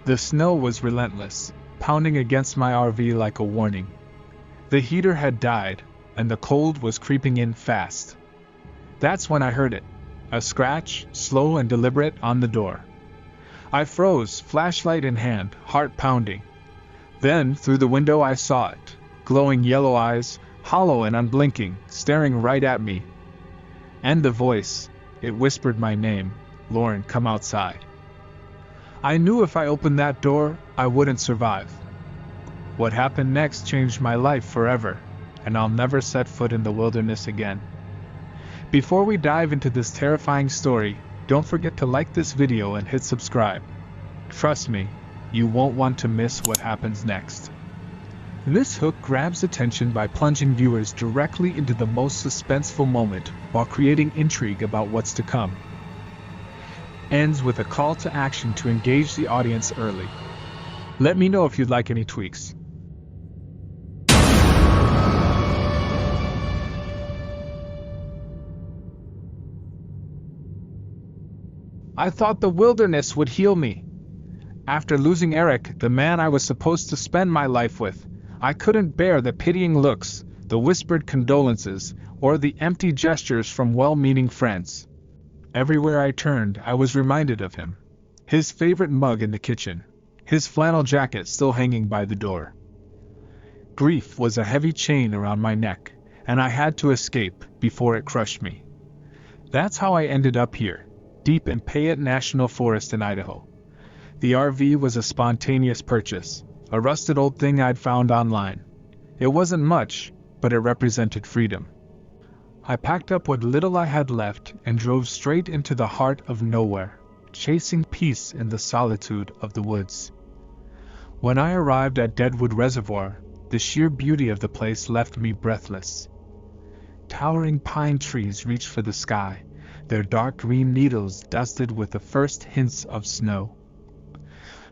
The snow was relentless, pounding against my RV like a warning. The heater had died, and the cold was creeping in fast. That's when I heard it. A scratch, slow and deliberate, on the door. I froze, flashlight in hand, heart pounding. Then, through the window I saw it. Glowing yellow eyes, hollow and unblinking, staring right at me. And the voice, it whispered my name, "Lauren, come outside." I knew if I opened that door, I wouldn't survive. What happened next changed my life forever, and I'll never set foot in the wilderness again. Before we dive into this terrifying story, don't forget to like this video and hit subscribe. Trust me, you won't want to miss what happens next. This hook grabs attention by plunging viewers directly into the most suspenseful moment while creating intrigue about what's to come. Ends with a call to action to engage the audience early. Let me know if you'd like any tweaks. I thought the wilderness would heal me. After losing Eric, the man I was supposed to spend my life with, I couldn't bear the pitying looks, the whispered condolences, or the empty gestures from well-meaning friends. Everywhere I turned, I was reminded of him. His favorite mug in the kitchen, his flannel jacket still hanging by the door. Grief was a heavy chain around my neck, and I had to escape before it crushed me. That's how I ended up here, deep in Payette National Forest in Idaho. The RV was a spontaneous purchase, a rusted old thing I'd found online. It wasn't much, but it represented freedom. I packed up what little I had left and drove straight into the heart of nowhere, chasing peace in the solitude of the woods. When I arrived at Deadwood Reservoir, the sheer beauty of the place left me breathless. Towering pine trees reached for the sky, their dark green needles dusted with the first hints of snow.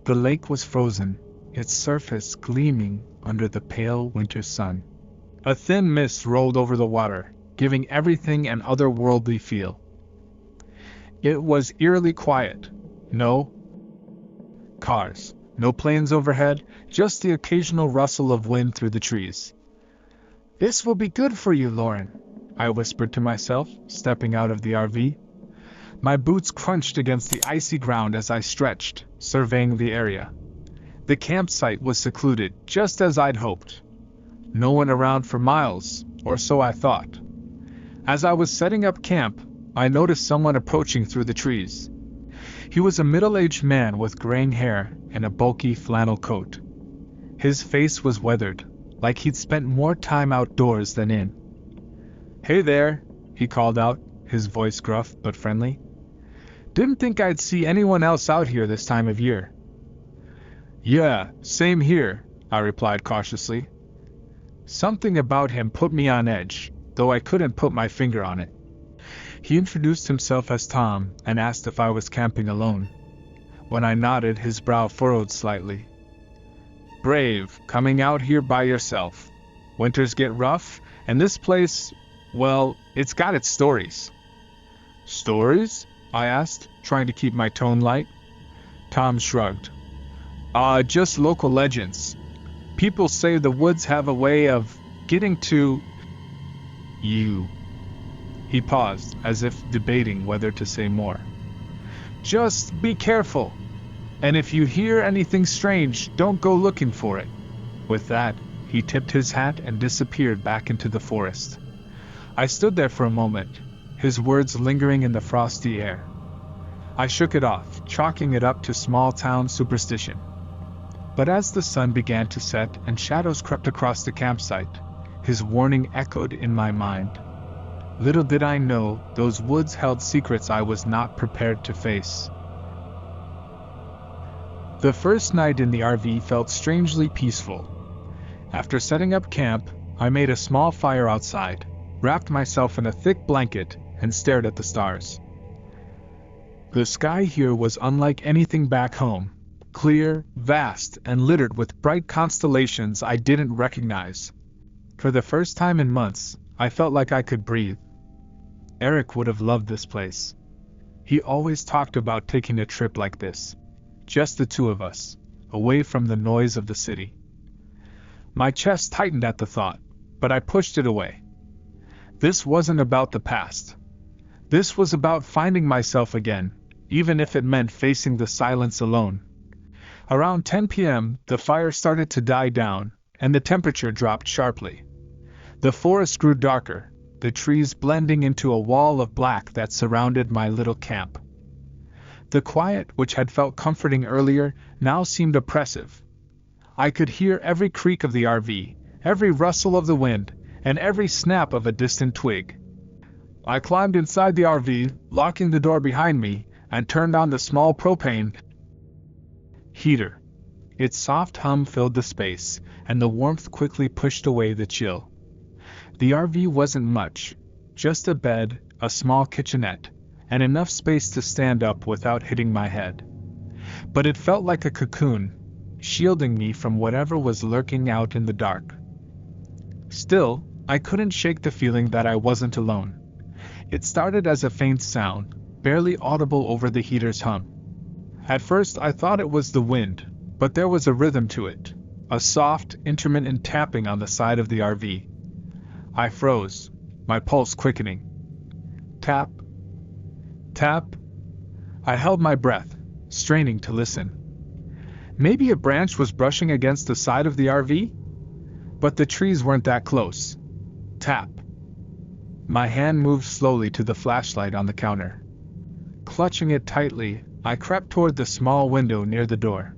The lake was frozen, its surface gleaming under the pale winter sun. A thin mist rolled over the water, giving everything an otherworldly feel. It was eerily quiet. No cars, no planes overhead, just the occasional rustle of wind through the trees. "This will be good for you, Lauren," I whispered to myself, stepping out of the RV. My boots crunched against the icy ground as I stretched, surveying the area. The campsite was secluded, just as I'd hoped. No one around for miles, or so I thought. As I was setting up camp, I noticed someone approaching through the trees. He was a middle-aged man with graying hair and a bulky flannel coat. His face was weathered, like he'd spent more time outdoors than in. "Hey there," he called out, his voice gruff but friendly. "Didn't think I'd see anyone else out here this time of year." "Yeah, same here," I replied cautiously. Something about him put me on edge, though I couldn't put my finger on it. He introduced himself as Tom and asked if I was camping alone. When I nodded, his brow furrowed slightly. "Brave, coming out here by yourself. Winters get rough, and this place, well, it's got its stories." "Stories?" I asked, trying to keep my tone light. Tom shrugged. Just local legends. People say the woods have a way of getting to you." He paused, as if debating whether to say more. "Just be careful. And if you hear anything strange, don't go looking for it." With that, he tipped his hat and disappeared back into the forest. I stood there for a moment, his words lingering in the frosty air. I shook it off, chalking it up to small-town superstition. But as the sun began to set and shadows crept across the campsite, his warning echoed in my mind. Little did I know, those woods held secrets I was not prepared to face. The first night in the RV felt strangely peaceful. After setting up camp, I made a small fire outside, wrapped myself in a thick blanket, and stared at the stars. The sky here was unlike anything back home, clear, vast, and littered with bright constellations I didn't recognize. For the first time in months, I felt like I could breathe. Eric would have loved this place. He always talked about taking a trip like this. Just the two of us, away from the noise of the city. My chest tightened at the thought, but I pushed it away. This wasn't about the past. This was about finding myself again, even if it meant facing the silence alone. Around 10 p.m., the fire started to die down, and the temperature dropped sharply. The forest grew darker, the trees blending into a wall of black that surrounded my little camp. The quiet, which had felt comforting earlier, now seemed oppressive. I could hear every creak of the RV, every rustle of the wind, and every snap of a distant twig. I climbed inside the RV, locking the door behind me, and turned on the small propane heater. Its soft hum filled the space, and the warmth quickly pushed away the chill. The RV wasn't much, just a bed, a small kitchenette, and enough space to stand up without hitting my head. But it felt like a cocoon, shielding me from whatever was lurking out in the dark. Still, I couldn't shake the feeling that I wasn't alone. It started as a faint sound, barely audible over the heater's hum. At first I thought it was the wind, but there was a rhythm to it, a soft, intermittent tapping on the side of the RV. I froze, my pulse quickening. Tap. Tap. I held my breath, straining to listen. Maybe a branch was brushing against the side of the RV? But the trees weren't that close. Tap. My hand moved slowly to the flashlight on the counter. Clutching it tightly, I crept toward the small window near the door.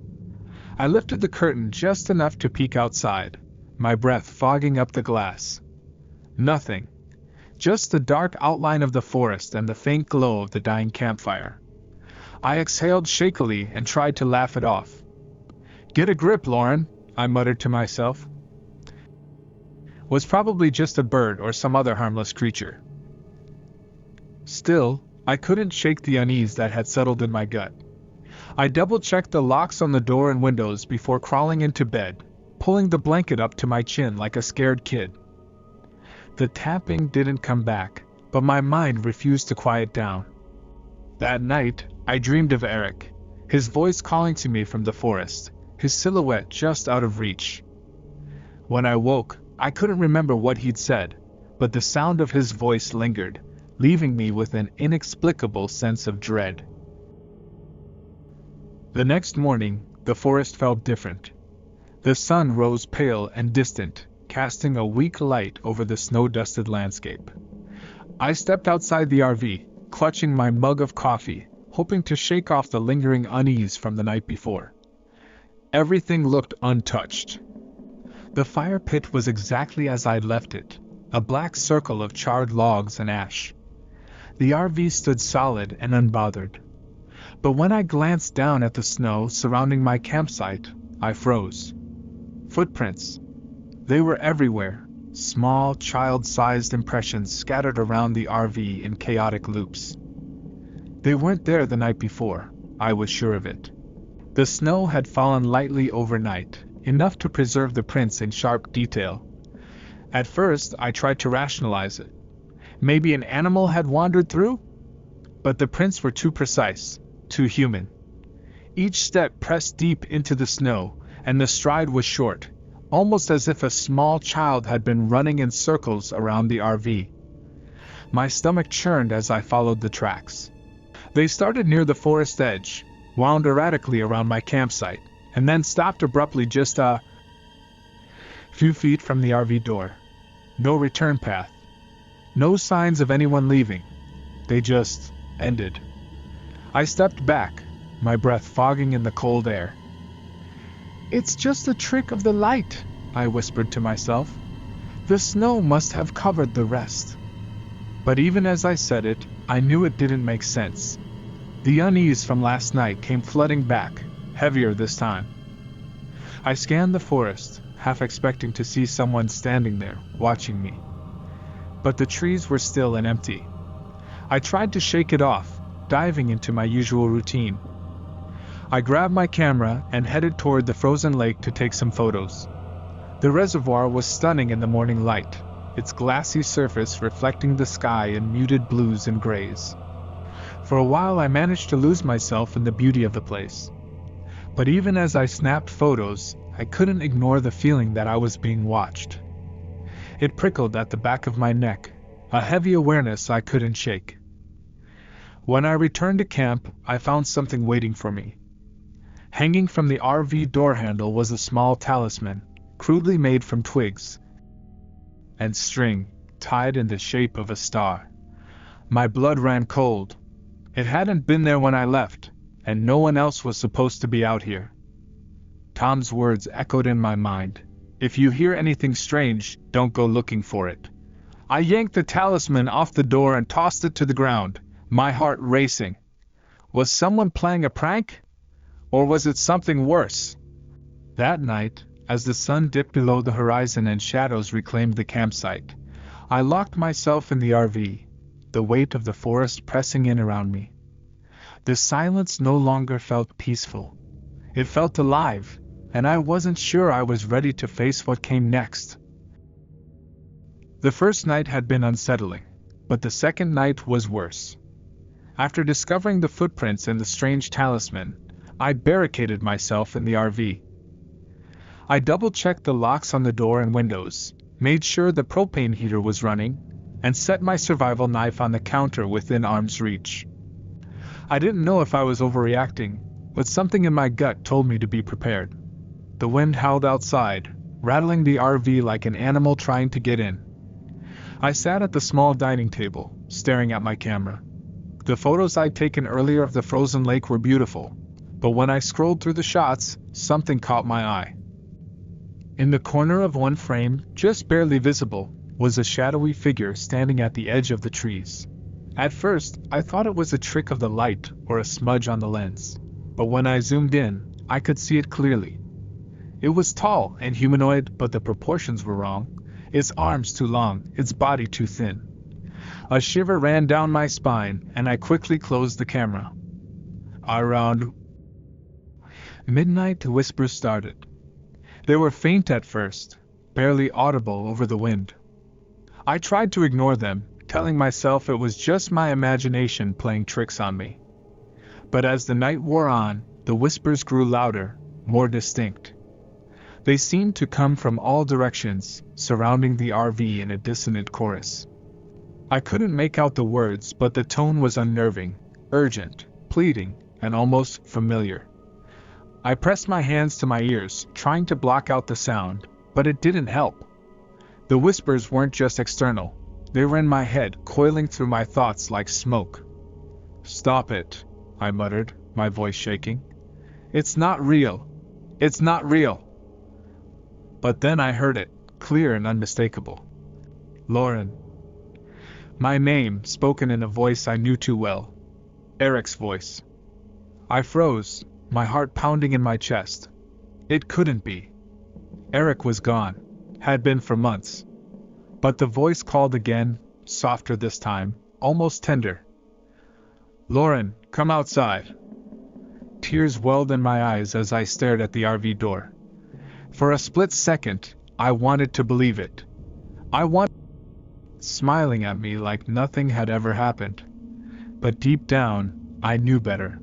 I lifted the curtain just enough to peek outside, my breath fogging up the glass. Nothing. Just the dark outline of the forest and the faint glow of the dying campfire. I exhaled shakily and tried to laugh it off. "Get a grip, Lauren," I muttered to myself. Was probably just a bird or some other harmless creature. Still, I couldn't shake the unease that had settled in my gut. I double-checked the locks on the door and windows before crawling into bed, pulling the blanket up to my chin like a scared kid. The tapping didn't come back, but my mind refused to quiet down. That night, I dreamed of Eric, his voice calling to me from the forest, his silhouette just out of reach. When I woke, I couldn't remember what he'd said, but the sound of his voice lingered, leaving me with an inexplicable sense of dread. The next morning, the forest felt different. The sun rose pale and distant, casting a weak light over the snow-dusted landscape. I stepped outside the RV, clutching my mug of coffee, hoping to shake off the lingering unease from the night before. Everything looked untouched. The fire pit was exactly as I'd left it, a black circle of charred logs and ash. The RV stood solid and unbothered. But when I glanced down at the snow surrounding my campsite, I froze. Footprints. They were everywhere, small, child-sized impressions scattered around the RV in chaotic loops. They weren't there the night before, I was sure of it. The snow had fallen lightly overnight, enough to preserve the prints in sharp detail. At first, I tried to rationalize it. Maybe an animal had wandered through? But the prints were too precise, too human. Each step pressed deep into the snow, and the stride was short, almost as if a small child had been running in circles around the RV. My stomach churned as I followed the tracks. They started near the forest edge, wound erratically around my campsite, and then stopped abruptly just a few feet from the RV door. No return path. No signs of anyone leaving. They just ended. I stepped back, my breath fogging in the cold air. "It's just a trick of the light," I whispered to myself. "The snow must have covered the rest." But even as I said it, I knew it didn't make sense. The unease from last night came flooding back, heavier this time. I scanned the forest, half expecting to see someone standing there, watching me. But the trees were still and empty. I tried to shake it off, diving into my usual routine. I grabbed my camera and headed toward the frozen lake to take some photos. The reservoir was stunning in the morning light, its glassy surface reflecting the sky in muted blues and grays. For a while I managed to lose myself in the beauty of the place. But even as I snapped photos, I couldn't ignore the feeling that I was being watched. It prickled at the back of my neck, a heavy awareness I couldn't shake. When I returned to camp, I found something waiting for me. Hanging from the RV door handle was a small talisman, crudely made from twigs and string, tied in the shape of a star. My blood ran cold. It hadn't been there when I left, and no one else was supposed to be out here. Tom's words echoed in my mind. If you hear anything strange, don't go looking for it. I yanked the talisman off the door and tossed it to the ground, my heart racing. Was someone playing a prank? Or was it something worse? That night, as the sun dipped below the horizon and shadows reclaimed the campsite, I locked myself in the RV, the weight of the forest pressing in around me. The silence no longer felt peaceful. It felt alive, and I wasn't sure I was ready to face what came next. The first night had been unsettling, but the second night was worse. After discovering the footprints and the strange talisman, I barricaded myself in the RV. I double-checked the locks on the door and windows, made sure the propane heater was running, and set my survival knife on the counter within arm's reach. I didn't know if I was overreacting, but something in my gut told me to be prepared. The wind howled outside, rattling the RV like an animal trying to get in. I sat at the small dining table, staring at my camera. The photos I'd taken earlier of the frozen lake were beautiful, but when I scrolled through the shots, something caught my eye. In the corner of one frame, just barely visible, was a shadowy figure standing at the edge of the trees. At first, I thought it was a trick of the light or a smudge on the lens, but when I zoomed in, I could see it clearly. It was tall and humanoid, but the proportions were wrong. Its arms too long, its body too thin. A shiver ran down my spine, and I quickly closed the camera. Around midnight, the whispers started. They were faint at first, barely audible over the wind. I tried to ignore them, telling myself it was just my imagination playing tricks on me. But as the night wore on, the whispers grew louder, more distinct. They seemed to come from all directions, surrounding the RV in a dissonant chorus. I couldn't make out the words, but the tone was unnerving, urgent, pleading, and almost familiar. I pressed my hands to my ears, trying to block out the sound, but it didn't help. The whispers weren't just external. They were in my head, coiling through my thoughts like smoke. "Stop it," I muttered, my voice shaking. "It's not real. It's not real." But then I heard it, clear and unmistakable. "Lauren." My name, spoken in a voice I knew too well. Eric's voice. I froze, my heart pounding in my chest. It couldn't be. Eric was gone, had been for months. But the voice called again, softer this time, almost tender. "Lauren, come outside." Tears welled in my eyes as I stared at the RV door. For a split second, I wanted to believe it. Smiling at me like nothing had ever happened. But deep down, I knew better.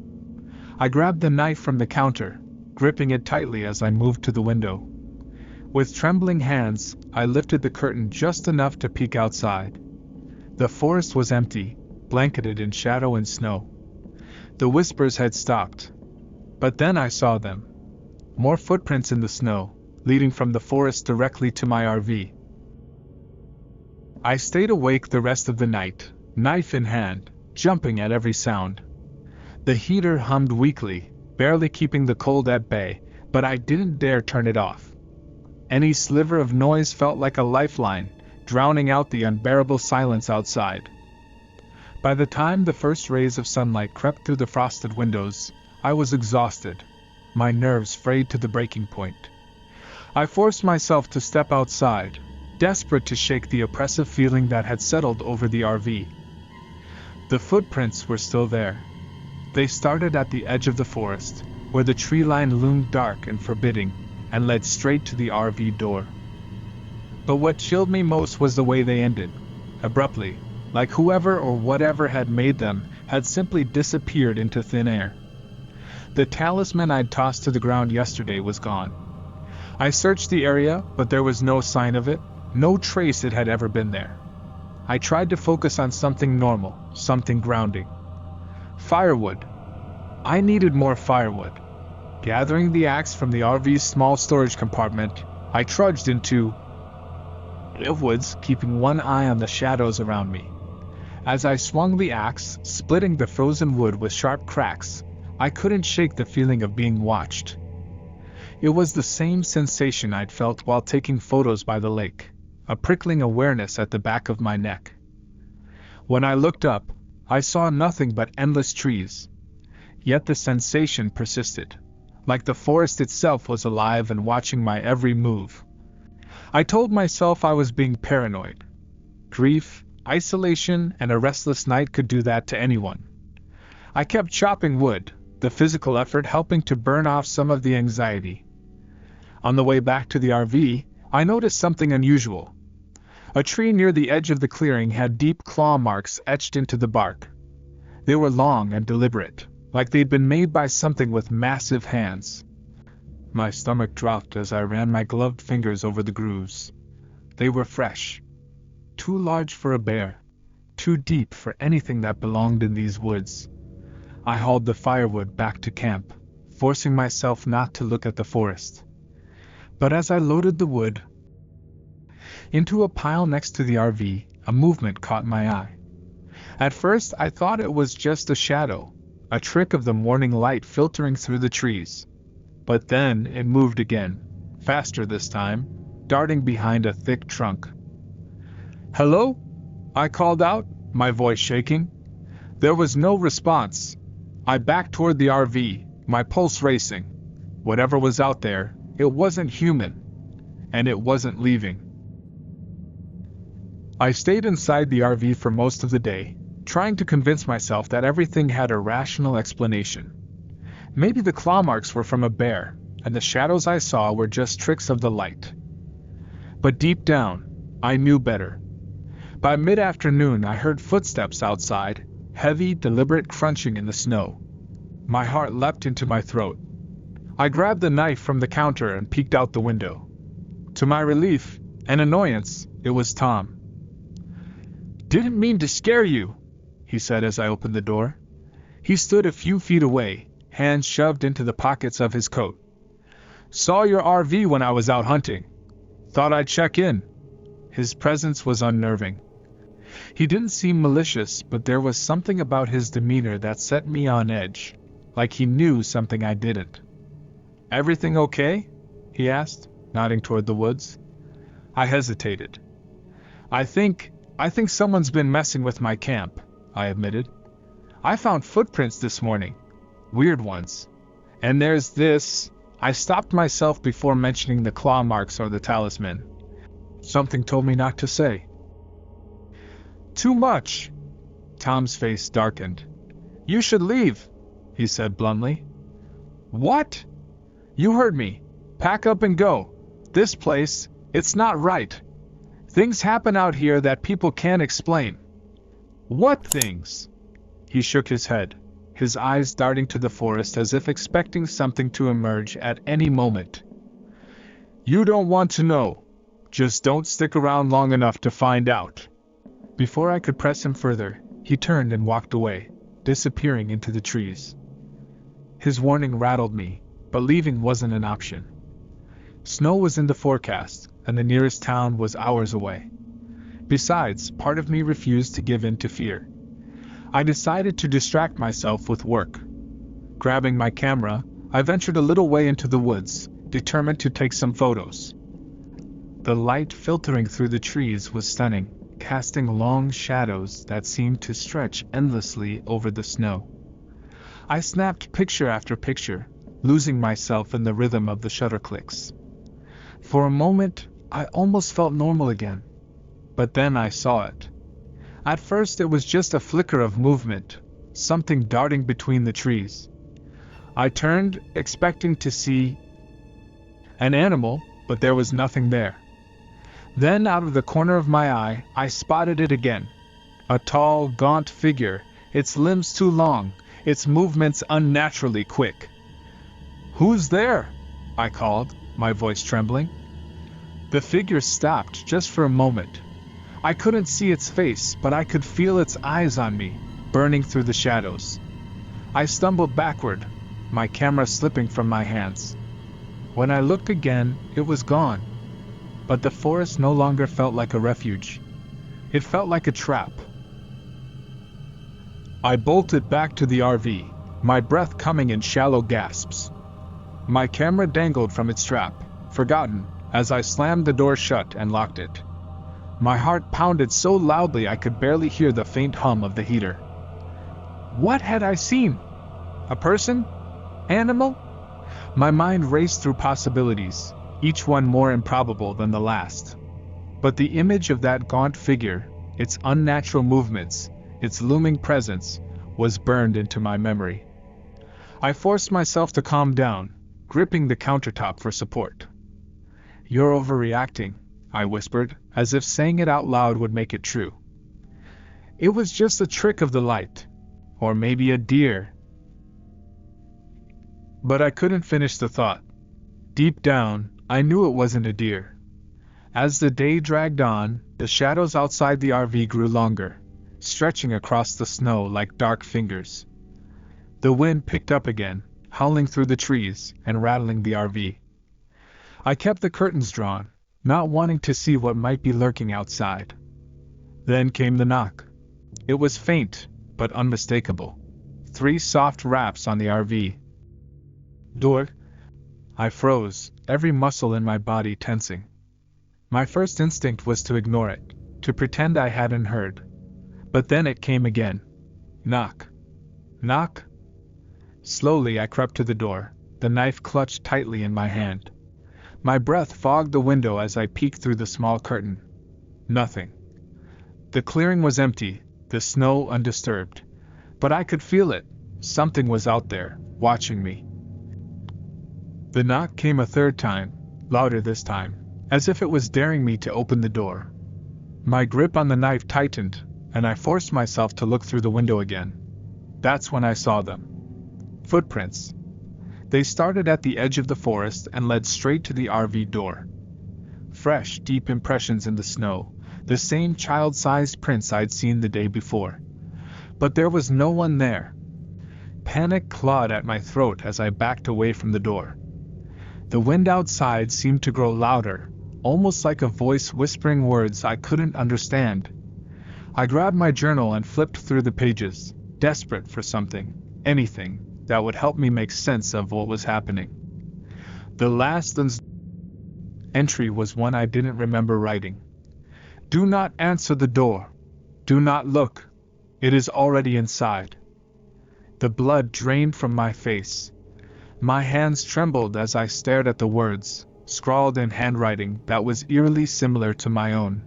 I grabbed the knife from the counter, gripping it tightly as I moved to the window. With trembling hands, I lifted the curtain just enough to peek outside. The forest was empty, blanketed in shadow and snow. The whispers had stopped. But then I saw them. More footprints in the snow, leading from the forest directly to my RV. I stayed awake the rest of the night, knife in hand, jumping at every sound. The heater hummed weakly, barely keeping the cold at bay, but I didn't dare turn it off. Any sliver of noise felt like a lifeline, drowning out the unbearable silence outside. By the time the first rays of sunlight crept through the frosted windows, I was exhausted, my nerves frayed to the breaking point. I forced myself to step outside, desperate to shake the oppressive feeling that had settled over the RV. The footprints were still there. They started at the edge of the forest, where the tree line loomed dark and forbidding, and led straight to the RV door. But what chilled me most was the way they ended, abruptly, like whoever or whatever had made them had simply disappeared into thin air. The talisman I'd tossed to the ground yesterday was gone. I searched the area, but there was no sign of it, no trace it had ever been there. I tried to focus on something normal, something grounding. Firewood. I needed more firewood. Gathering the axe from the RV's small storage compartment, I trudged into the woods, keeping one eye on the shadows around me. As I swung the axe, splitting the frozen wood with sharp cracks, I couldn't shake the feeling of being watched. It was the same sensation I'd felt while taking photos by the lake, a prickling awareness at the back of my neck. When I looked up, I saw nothing but endless trees. Yet the sensation persisted, like the forest itself was alive and watching my every move. I told myself I was being paranoid. Grief, isolation, and a restless night could do that to anyone. I kept chopping wood, the physical effort helping to burn off some of the anxiety. On the way back to the RV, I noticed something unusual. A tree near the edge of the clearing had deep claw marks etched into the bark. They were long and deliberate, like they'd been made by something with massive hands. My stomach dropped as I ran my gloved fingers over the grooves. They were fresh. Too large for a bear. Too deep for anything that belonged in these woods. I hauled the firewood back to camp, forcing myself not to look at the forest. But as I loaded the wood into a pile next to the RV, a movement caught my eye. At first, I thought it was just a shadow, a trick of the morning light filtering through the trees. But then it moved again, faster this time, darting behind a thick trunk. "Hello?" I called out, my voice shaking. There was no response. I backed toward the RV, my pulse racing. Whatever was out there, it wasn't human, and it wasn't leaving. I stayed inside the RV for most of the day, trying to convince myself that everything had a rational explanation. Maybe the claw marks were from a bear, and the shadows I saw were just tricks of the light. But deep down, I knew better. By mid-afternoon, I heard footsteps outside, heavy, deliberate crunching in the snow. My heart leapt into my throat. I grabbed the knife from the counter and peeked out the window. To my relief and annoyance, it was Tom. "Didn't mean to scare you," he said as I opened the door. He stood a few feet away, hands shoved into the pockets of his coat. "Saw your RV when I was out hunting. Thought I'd check in." His presence was unnerving. He didn't seem malicious, but there was something about his demeanor that set me on edge, like he knew something I didn't. "Everything okay?" he asked, nodding toward the woods. I hesitated. I think someone's been messing with my camp," I admitted. "I found footprints this morning. Weird ones. And there's this." I stopped myself before mentioning the claw marks or the talisman. Something told me not to say. "Too much." Tom's face darkened. "You should leave," he said bluntly. "What?" "You heard me. Pack up and go. This place, it's not right. Things happen out here that people can't explain." "What things?" He shook his head, his eyes darting to the forest as if expecting something to emerge at any moment. "You don't want to know. Just don't stick around long enough to find out." Before I could press him further, he turned and walked away, disappearing into the trees. His warning rattled me, but leaving wasn't an option. Snow was in the forecast, and the nearest town was hours away. Besides, part of me refused to give in to fear. I decided to distract myself with work. Grabbing my camera, I ventured a little way into the woods, determined to take some photos. The light filtering through the trees was stunning, casting long shadows that seemed to stretch endlessly over the snow. I snapped picture after picture, losing myself in the rhythm of the shutter clicks. For a moment, I almost felt normal again. But then I saw it. At first it was just a flicker of movement, something darting between the trees. I turned, expecting to see an animal, but there was nothing there. Then out of the corner of my eye, I spotted it again. A tall, gaunt figure, its limbs too long, its movements unnaturally quick. "Who's there?" I called, my voice trembling. The figure stopped just for a moment. I couldn't see its face, but I could feel its eyes on me, burning through the shadows. I stumbled backward, my camera slipping from my hands. When I looked again, it was gone. But the forest no longer felt like a refuge. It felt like a trap. I bolted back to the RV, my breath coming in shallow gasps. My camera dangled from its strap, forgotten, as I slammed the door shut and locked it. My heart pounded so loudly I could barely hear the faint hum of the heater. What had I seen? A person? Animal? My mind raced through possibilities, each one more improbable than the last. But the image of that gaunt figure, its unnatural movements, its looming presence, was burned into my memory. I forced myself to calm down, gripping the countertop for support. "You're overreacting," I whispered, as if saying it out loud would make it true. "It was just a trick of the light. Or maybe a deer." But I couldn't finish the thought. Deep down, I knew it wasn't a deer. As the day dragged on, the shadows outside the RV grew longer, stretching across the snow like dark fingers. The wind picked up again, howling through the trees and rattling the RV. I kept the curtains drawn, not wanting to see what might be lurking outside. Then came the knock. It was faint, but unmistakable. 3 soft raps on the RV door. I froze, every muscle in my body tensing. My first instinct was to ignore it, to pretend I hadn't heard. But then it came again. Knock. Knock. Slowly I crept to the door, the knife clutched tightly in my hand. My breath fogged the window as I peeked through the small curtain. Nothing. The clearing was empty, the snow undisturbed. But I could feel it. Something was out there, watching me. The knock came a third time, louder this time, as if it was daring me to open the door. My grip on the knife tightened, and I forced myself to look through the window again. That's when I saw them. Footprints. They started at the edge of the forest and led straight to the RV door. Fresh, deep impressions in the snow, the same child-sized prints I'd seen the day before. But there was no one there. Panic clawed at my throat as I backed away from the door. The wind outside seemed to grow louder, almost like a voice whispering words I couldn't understand. I grabbed my journal and flipped through the pages, desperate for something, anything, that would help me make sense of what was happening. The last entry was one I didn't remember writing. "Do not answer the door. Do not look. It is already inside." The blood drained from my face. My hands trembled as I stared at the words, scrawled in handwriting that was eerily similar to my own.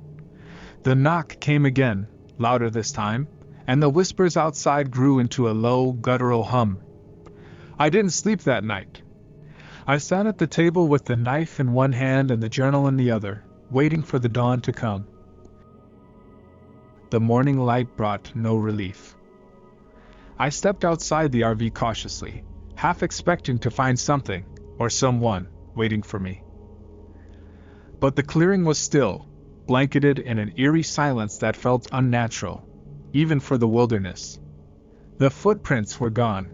The knock came again, louder this time, and the whispers outside grew into a low, guttural hum. I didn't sleep that night. I sat at the table with the knife in one hand and the journal in the other, waiting for the dawn to come. The morning light brought no relief. I stepped outside the RV cautiously, half expecting to find something, or someone, waiting for me. But the clearing was still, blanketed in an eerie silence that felt unnatural, even for the wilderness. The footprints were gone.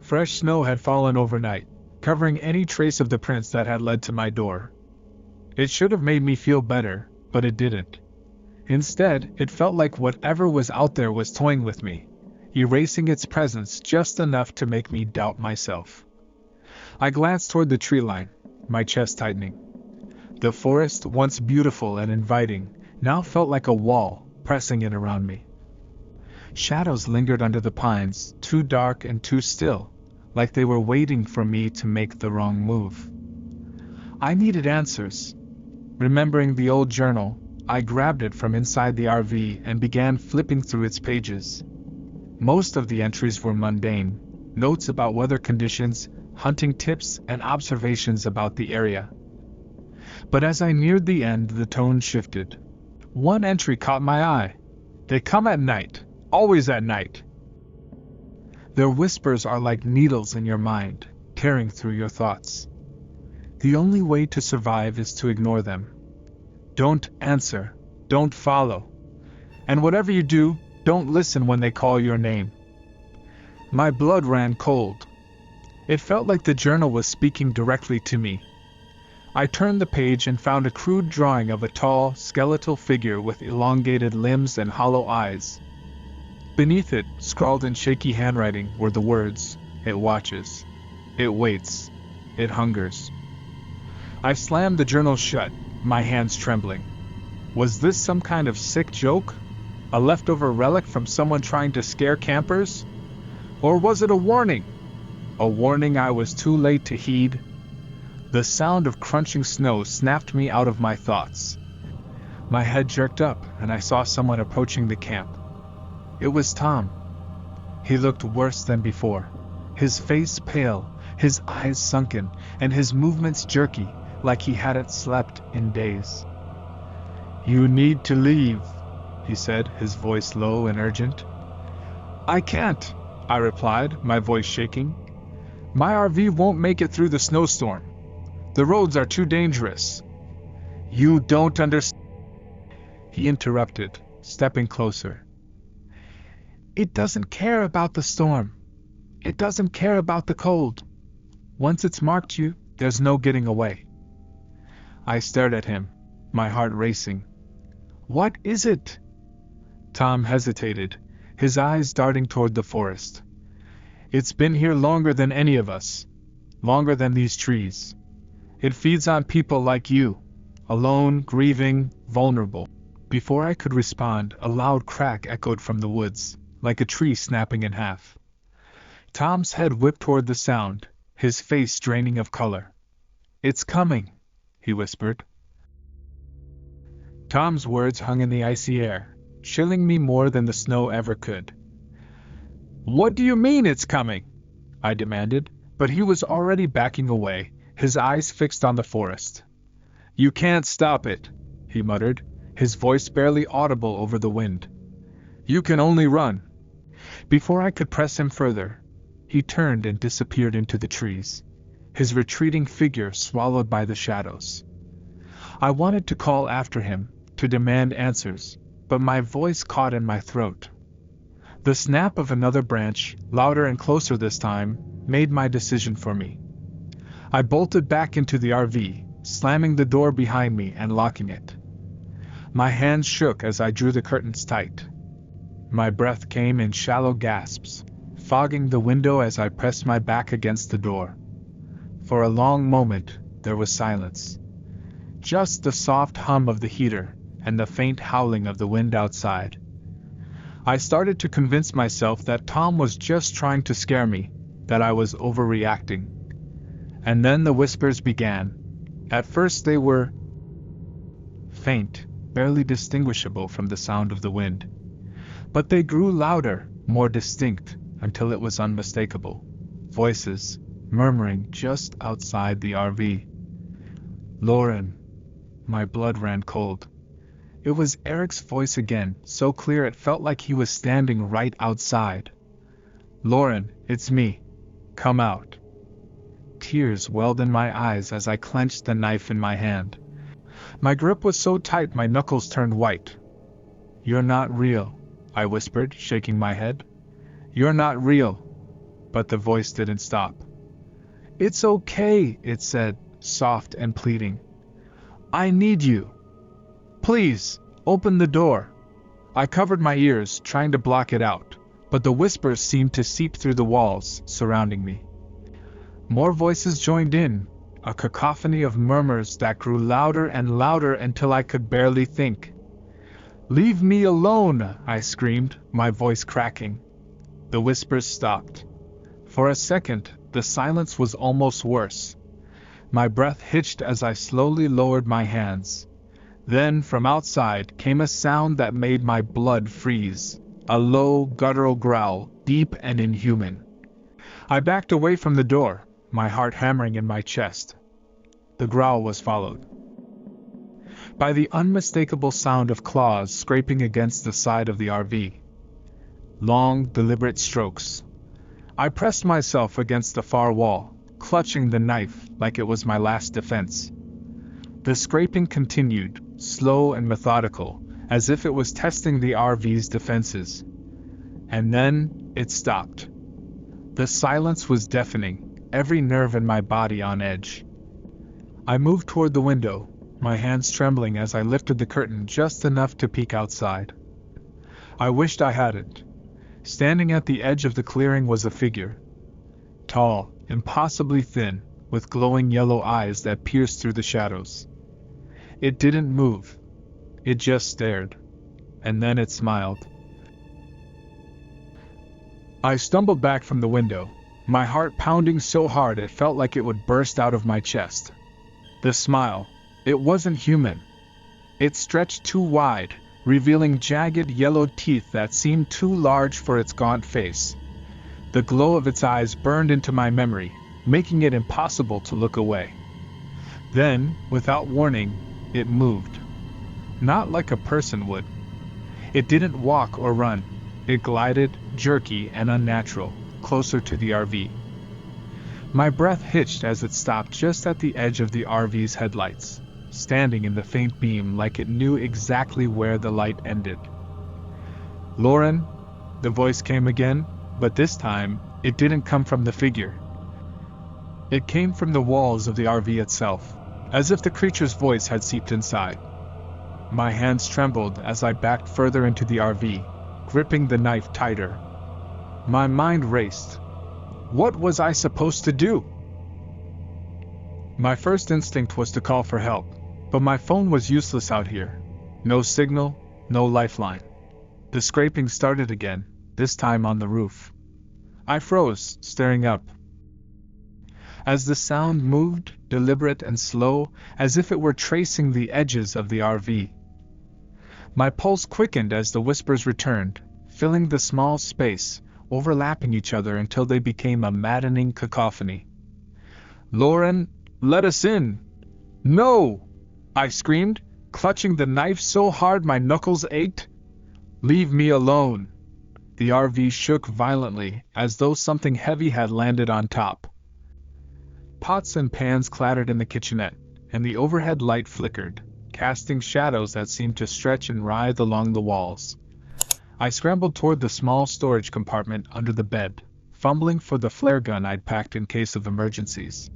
Fresh snow had fallen overnight, covering any trace of the prints that had led to my door. It should have made me feel better, but it didn't. Instead, it felt like whatever was out there was toying with me, erasing its presence just enough to make me doubt myself. I glanced toward the tree line, my chest tightening. The forest, once beautiful and inviting, now felt like a wall, pressing in around me. Shadows lingered under the pines, too dark and too still, like they were waiting for me to make the wrong move. I needed answers. Remembering the old journal, I grabbed it from inside the RV and began flipping through its pages. Most of the entries were mundane, notes about weather conditions, hunting tips, and observations about the area. But as I neared the end, the tone shifted. One entry caught my eye. "They come at night, always at night. Their whispers are like needles in your mind, carrying through your thoughts. The only way to survive is to ignore them. Don't answer, don't follow. And whatever you do, don't listen when they call your name. My blood ran cold. It felt like the journal was speaking directly to me. I turned the page and found a crude drawing of a tall, skeletal figure with elongated limbs and hollow eyes. Beneath it, scrawled in shaky handwriting, were the words, "It watches. It waits. It hungers." I slammed the journal shut, my hands trembling. Was this some kind of sick joke? A leftover relic from someone trying to scare campers? Or was it a warning? A warning I was too late to heed? The sound of crunching snow snapped me out of my thoughts. My head jerked up, and I saw someone approaching the camp. It was Tom. He looked worse than before. His face pale, his eyes sunken, and his movements jerky, like he hadn't slept in days. "You need to leave," he said, his voice low and urgent. "I can't," I replied, my voice shaking. "My RV won't make it through the snowstorm. The roads are too dangerous." "You don't understand," he interrupted, stepping closer. "It doesn't care about the storm. It doesn't care about the cold. Once it's marked you, there's no getting away." I stared at him, my heart racing. "What is it?" Tom hesitated, his eyes darting toward the forest. "It's been here longer than any of us. Longer than these trees. It feeds on people like you. Alone, grieving, vulnerable." Before I could respond, a loud crack echoed from the woods, like a tree snapping in half. Tom's head whipped toward the sound, his face draining of color. "It's coming," he whispered. Tom's words hung in the icy air, chilling me more than the snow ever could. "What do you mean it's coming?" I demanded, but he was already backing away, his eyes fixed on the forest. "You can't stop it," he muttered, his voice barely audible over the wind. "You can only run." Before I could press him further, he turned and disappeared into the trees, his retreating figure swallowed by the shadows. I wanted to call after him, to demand answers, but my voice caught in my throat. The snap of another branch, louder and closer this time, made my decision for me. I bolted back into the RV, slamming the door behind me and locking it. My hands shook as I drew the curtains tight. My breath came in shallow gasps, fogging the window as I pressed my back against the door. For a long moment, there was silence. Just the soft hum of the heater and the faint howling of the wind outside. I started to convince myself that Tom was just trying to scare me, that I was overreacting. And then the whispers began. At first they were faint, barely distinguishable from the sound of the wind. But they grew louder, more distinct, until it was unmistakable. Voices, murmuring just outside the RV. "Lauren." My blood ran cold. It was Eric's voice again, so clear it felt like he was standing right outside. "Lauren, it's me. Come out." Tears welled in my eyes as I clenched the knife in my hand. My grip was so tight my knuckles turned white. "You're not real," I whispered, shaking my head. "You're not real." But the voice didn't stop. "It's okay," it said, soft and pleading. "I need you. Please, open the door." I covered my ears, trying to block it out, but the whispers seemed to seep through the walls surrounding me. More voices joined in, a cacophony of murmurs that grew louder and louder until I could barely think. "Leave me alone," I screamed, my voice cracking. The whispers stopped. For a second, the silence was almost worse. My breath hitched as I slowly lowered my hands. Then, from outside, came a sound that made my blood freeze. A low, guttural growl, deep and inhuman. I backed away from the door, my heart hammering in my chest. The growl was followed by the unmistakable sound of claws scraping against the side of the RV. Long, deliberate strokes. I pressed myself against the far wall, clutching the knife like it was my last defense. The scraping continued, slow and methodical, as if it was testing the RV's defenses. And then, it stopped. The silence was deafening, every nerve in my body on edge. I moved toward the window, my hands trembling as I lifted the curtain just enough to peek outside. I wished I hadn't. Standing at the edge of the clearing was a figure. Tall, impossibly thin, with glowing yellow eyes that pierced through the shadows. It didn't move. It just stared. And then it smiled. I stumbled back from the window, my heart pounding so hard it felt like it would burst out of my chest. The smile, it wasn't human. It stretched too wide, revealing jagged yellow teeth that seemed too large for its gaunt face. The glow of its eyes burned into my memory, making it impossible to look away. Then, without warning, it moved. Not like a person would. It didn't walk or run. It glided, jerky and unnatural, closer to the RV. My breath hitched as it stopped just at the edge of the RV's headlights, standing in the faint beam like it knew exactly where the light ended. "Lauren," the voice came again, but this time, it didn't come from the figure. It came from the walls of the RV itself, as if the creature's voice had seeped inside. My hands trembled as I backed further into the RV, gripping the knife tighter. My mind raced. What was I supposed to do? My first instinct was to call for help, but my phone was useless out here. No signal, no lifeline. The scraping started again, this time on the roof. I froze, staring up. As the sound moved, deliberate and slow, as if it were tracing the edges of the RV. My pulse quickened as the whispers returned, filling the small space, overlapping each other until they became a maddening cacophony. "Lauren, let us in!" "No!" I screamed, clutching the knife so hard my knuckles ached. "Leave me alone!" The RV shook violently, as though something heavy had landed on top. Pots and pans clattered in the kitchenette, and the overhead light flickered, casting shadows that seemed to stretch and writhe along the walls. I scrambled toward the small storage compartment under the bed, fumbling for the flare gun I'd packed in case of emergencies.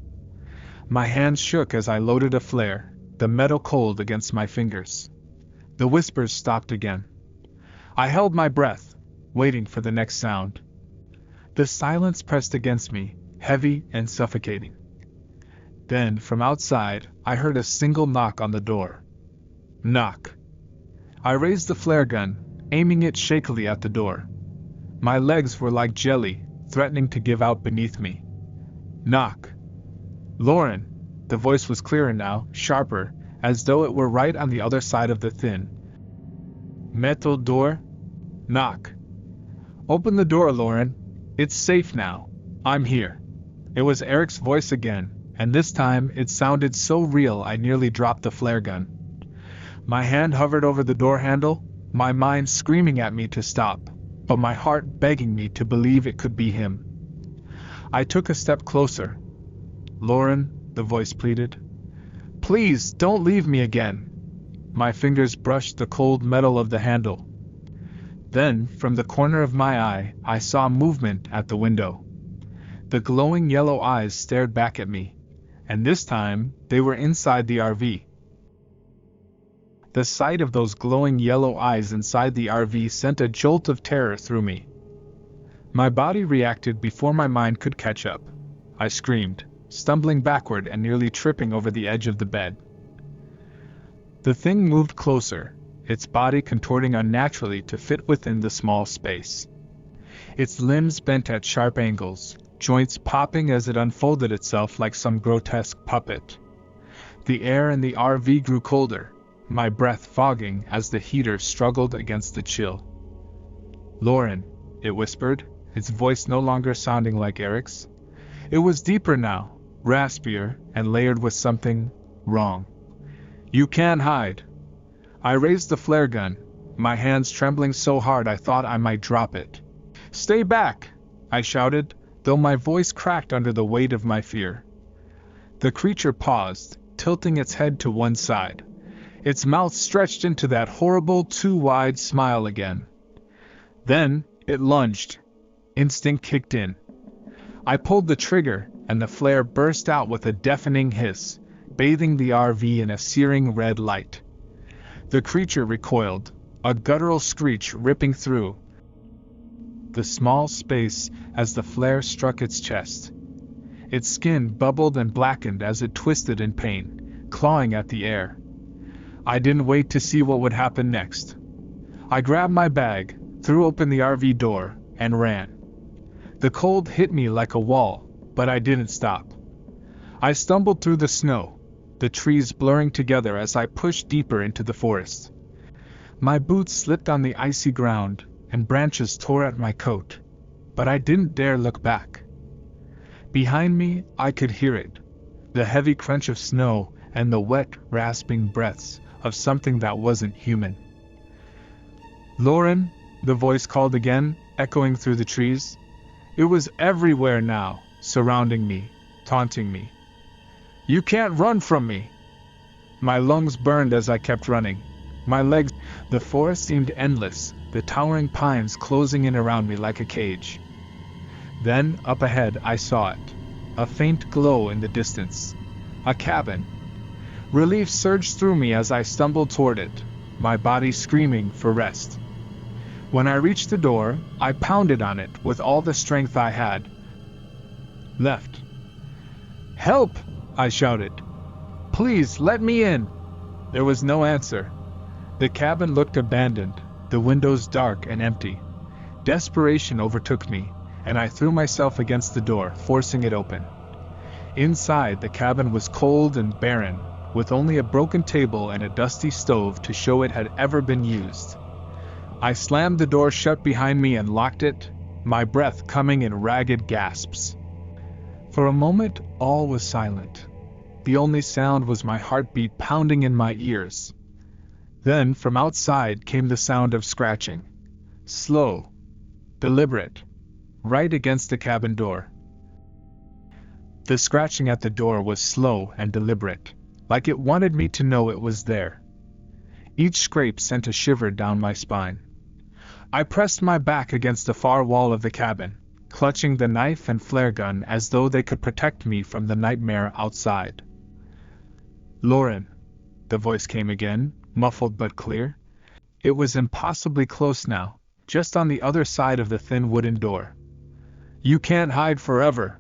My hands shook as I loaded a flare, the metal cold against my fingers. The whispers stopped again. I held my breath, waiting for the next sound. The silence pressed against me, heavy and suffocating. Then, from outside, I heard a single knock on the door. Knock. I raised the flare gun, aiming it shakily at the door. My legs were like jelly, threatening to give out beneath me. Knock. "Lauren." The voice was clearer now, sharper, as though it were right on the other side of the thin metal door. "Knock." "Open the door, Lauren. It's safe now. I'm here." It was Eric's voice again, and this time it sounded so real I nearly dropped the flare gun. My hand hovered over the door handle, my mind screaming at me to stop, but my heart begging me to believe it could be him. I took a step closer. "Lauren," the voice pleaded. "Please, don't leave me again." My fingers brushed the cold metal of the handle. Then, from the corner of my eye, I saw movement at the window. The glowing yellow eyes stared back at me, and this time, they were inside the RV. The sight of those glowing yellow eyes inside the RV sent a jolt of terror through me. My body reacted before my mind could catch up. I screamed, stumbling backward and nearly tripping over the edge of the bed. The thing moved closer, its body contorting unnaturally to fit within the small space. Its limbs bent at sharp angles, joints popping as it unfolded itself like some grotesque puppet. The air in the RV grew colder, my breath fogging as the heater struggled against the chill. "Lauren," it whispered, its voice no longer sounding like Eric's. It was deeper now, raspier, and layered with something wrong. "You can't hide." I raised the flare gun, my hands trembling so hard I thought I might drop it. "Stay back!" I shouted, though my voice cracked under the weight of my fear. The creature paused, tilting its head to one side. Its mouth stretched into that horrible too-wide smile again. Then, it lunged. Instinct kicked in. I pulled the trigger, and the flare burst out with a deafening hiss, bathing the RV in a searing red light. The creature recoiled, a guttural screech ripping through the small space as the flare struck its chest. Its skin bubbled and blackened as it twisted in pain, clawing at the air. I didn't wait to see what would happen next. I grabbed my bag, threw open the RV door, and ran. The cold hit me like a wall, but I didn't stop. I stumbled through the snow, the trees blurring together as I pushed deeper into the forest. My boots slipped on the icy ground, and branches tore at my coat, but I didn't dare look back. Behind me, I could hear it, the heavy crunch of snow and the wet, rasping breaths of something that wasn't human. "Lauren," the voice called again, echoing through the trees. It was everywhere now, surrounding me, taunting me. "You can't run from me!" My lungs burned as I kept running. My legs. The forest seemed endless, the towering pines closing in around me like a cage. Then, up ahead, I saw it. A faint glow in the distance. A cabin. Relief surged through me as I stumbled toward it, my body screaming for rest. When I reached the door, I pounded on it with all the strength I had left. "Help!" I shouted. "Please, let me in!" There was no answer. The cabin looked abandoned, the windows dark and empty. Desperation overtook me, and I threw myself against the door, forcing it open. Inside, the cabin was cold and barren, with only a broken table and a dusty stove to show it had ever been used. I slammed the door shut behind me and locked it, my breath coming in ragged gasps. For a moment, all was silent. The only sound was my heartbeat pounding in my ears. Then, from outside came the sound of scratching. Slow, deliberate, right against the cabin door. The scratching at the door was slow and deliberate, like it wanted me to know it was there. Each scrape sent a shiver down my spine. I pressed my back against the far wall of the cabin, clutching the knife and flare gun as though they could protect me from the nightmare outside. "Lauren," the voice came again, muffled but clear. It was impossibly close now, just on the other side of the thin wooden door. "You can't hide forever."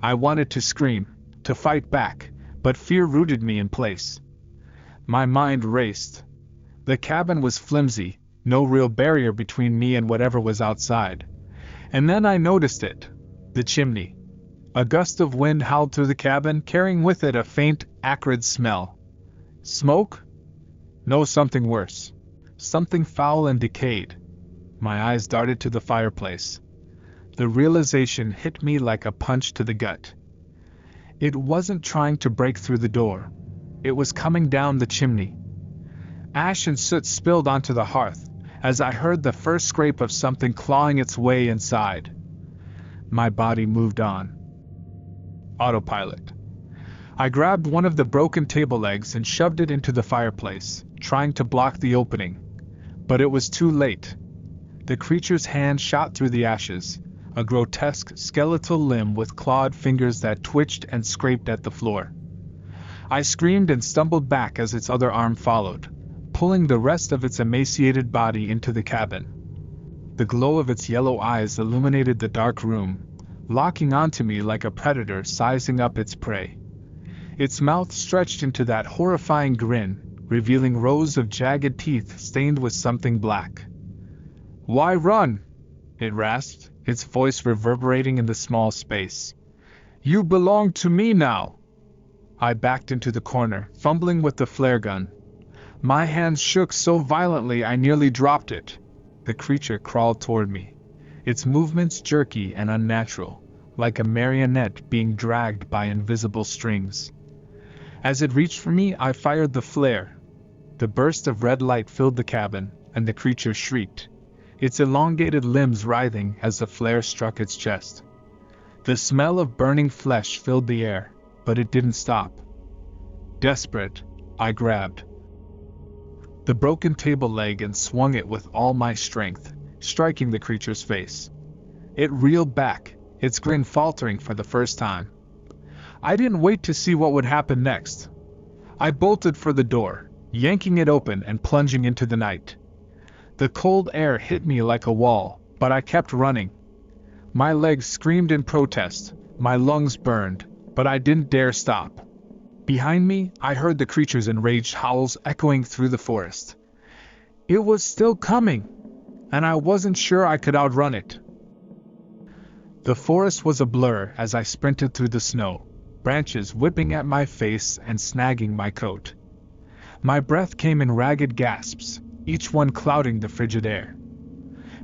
I wanted to scream, to fight back, but fear rooted me in place. My mind raced. The cabin was flimsy, no real barrier between me and whatever was outside. And then I noticed it, the chimney. A gust of wind howled through the cabin, carrying with it a faint, acrid smell. Smoke? No, something worse. Something foul and decayed. My eyes darted to the fireplace. The realization hit me like a punch to the gut. It wasn't trying to break through the door. It was coming down the chimney. Ash and soot spilled onto the hearth, as I heard the first scrape of something clawing its way inside. My body moved on. Autopilot. I grabbed one of the broken table legs and shoved it into the fireplace, trying to block the opening. But it was too late. The creature's hand shot through the ashes, a grotesque skeletal limb with clawed fingers that twitched and scraped at the floor. I screamed and stumbled back as its other arm followed, pulling the rest of its emaciated body into the cabin. The glow of its yellow eyes illuminated the dark room, locking onto me like a predator sizing up its prey. Its mouth stretched into that horrifying grin, revealing rows of jagged teeth stained with something black. "Why run?" it rasped, its voice reverberating in the small space. "You belong to me now." I backed into the corner, fumbling with the flare gun. My hands shook so violently I nearly dropped it. The creature crawled toward me, its movements jerky and unnatural, like a marionette being dragged by invisible strings. As it reached for me, I fired the flare. The burst of red light filled the cabin, and the creature shrieked, its elongated limbs writhing as the flare struck its chest. The smell of burning flesh filled the air, but it didn't stop. Desperate, I grabbed the broken table leg and swung it with all my strength, striking the creature's face. It reeled back, its grin faltering for the first time. I didn't wait to see what would happen next. I bolted for the door, yanking it open and plunging into the night. The cold air hit me like a wall, but I kept running. My legs screamed in protest, my lungs burned, but I didn't dare stop. Behind me, I heard the creature's enraged howls echoing through the forest. It was still coming, and I wasn't sure I could outrun it. The forest was a blur as I sprinted through the snow, branches whipping at my face and snagging my coat. My breath came in ragged gasps, each one clouding the frigid air.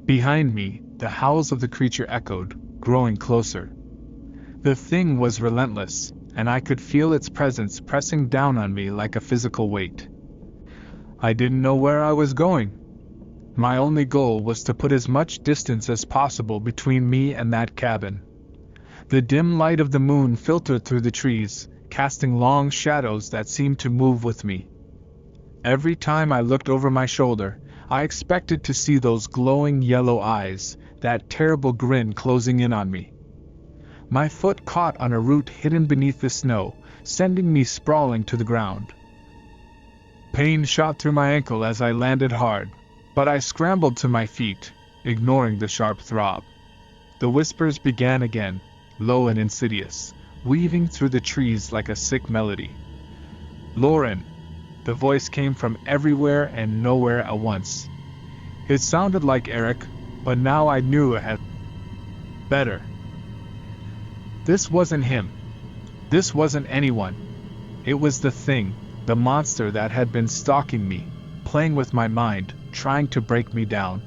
Behind me, the howls of the creature echoed, growing closer. The thing was relentless, and I could feel its presence pressing down on me like a physical weight. I didn't know where I was going. My only goal was to put as much distance as possible between me and that cabin. The dim light of the moon filtered through the trees, casting long shadows that seemed to move with me. Every time I looked over my shoulder, I expected to see those glowing yellow eyes, that terrible grin closing in on me. My foot caught on a root hidden beneath the snow, sending me sprawling to the ground. Pain shot through my ankle as I landed hard, but I scrambled to my feet, ignoring the sharp throb. The whispers began again, low and insidious, weaving through the trees like a sick melody. "Lauren!" The voice came from everywhere and nowhere at once. It sounded like Eric, but now I knew it had better. This wasn't him. This wasn't anyone. It was the thing, the monster that had been stalking me, playing with my mind, trying to break me down.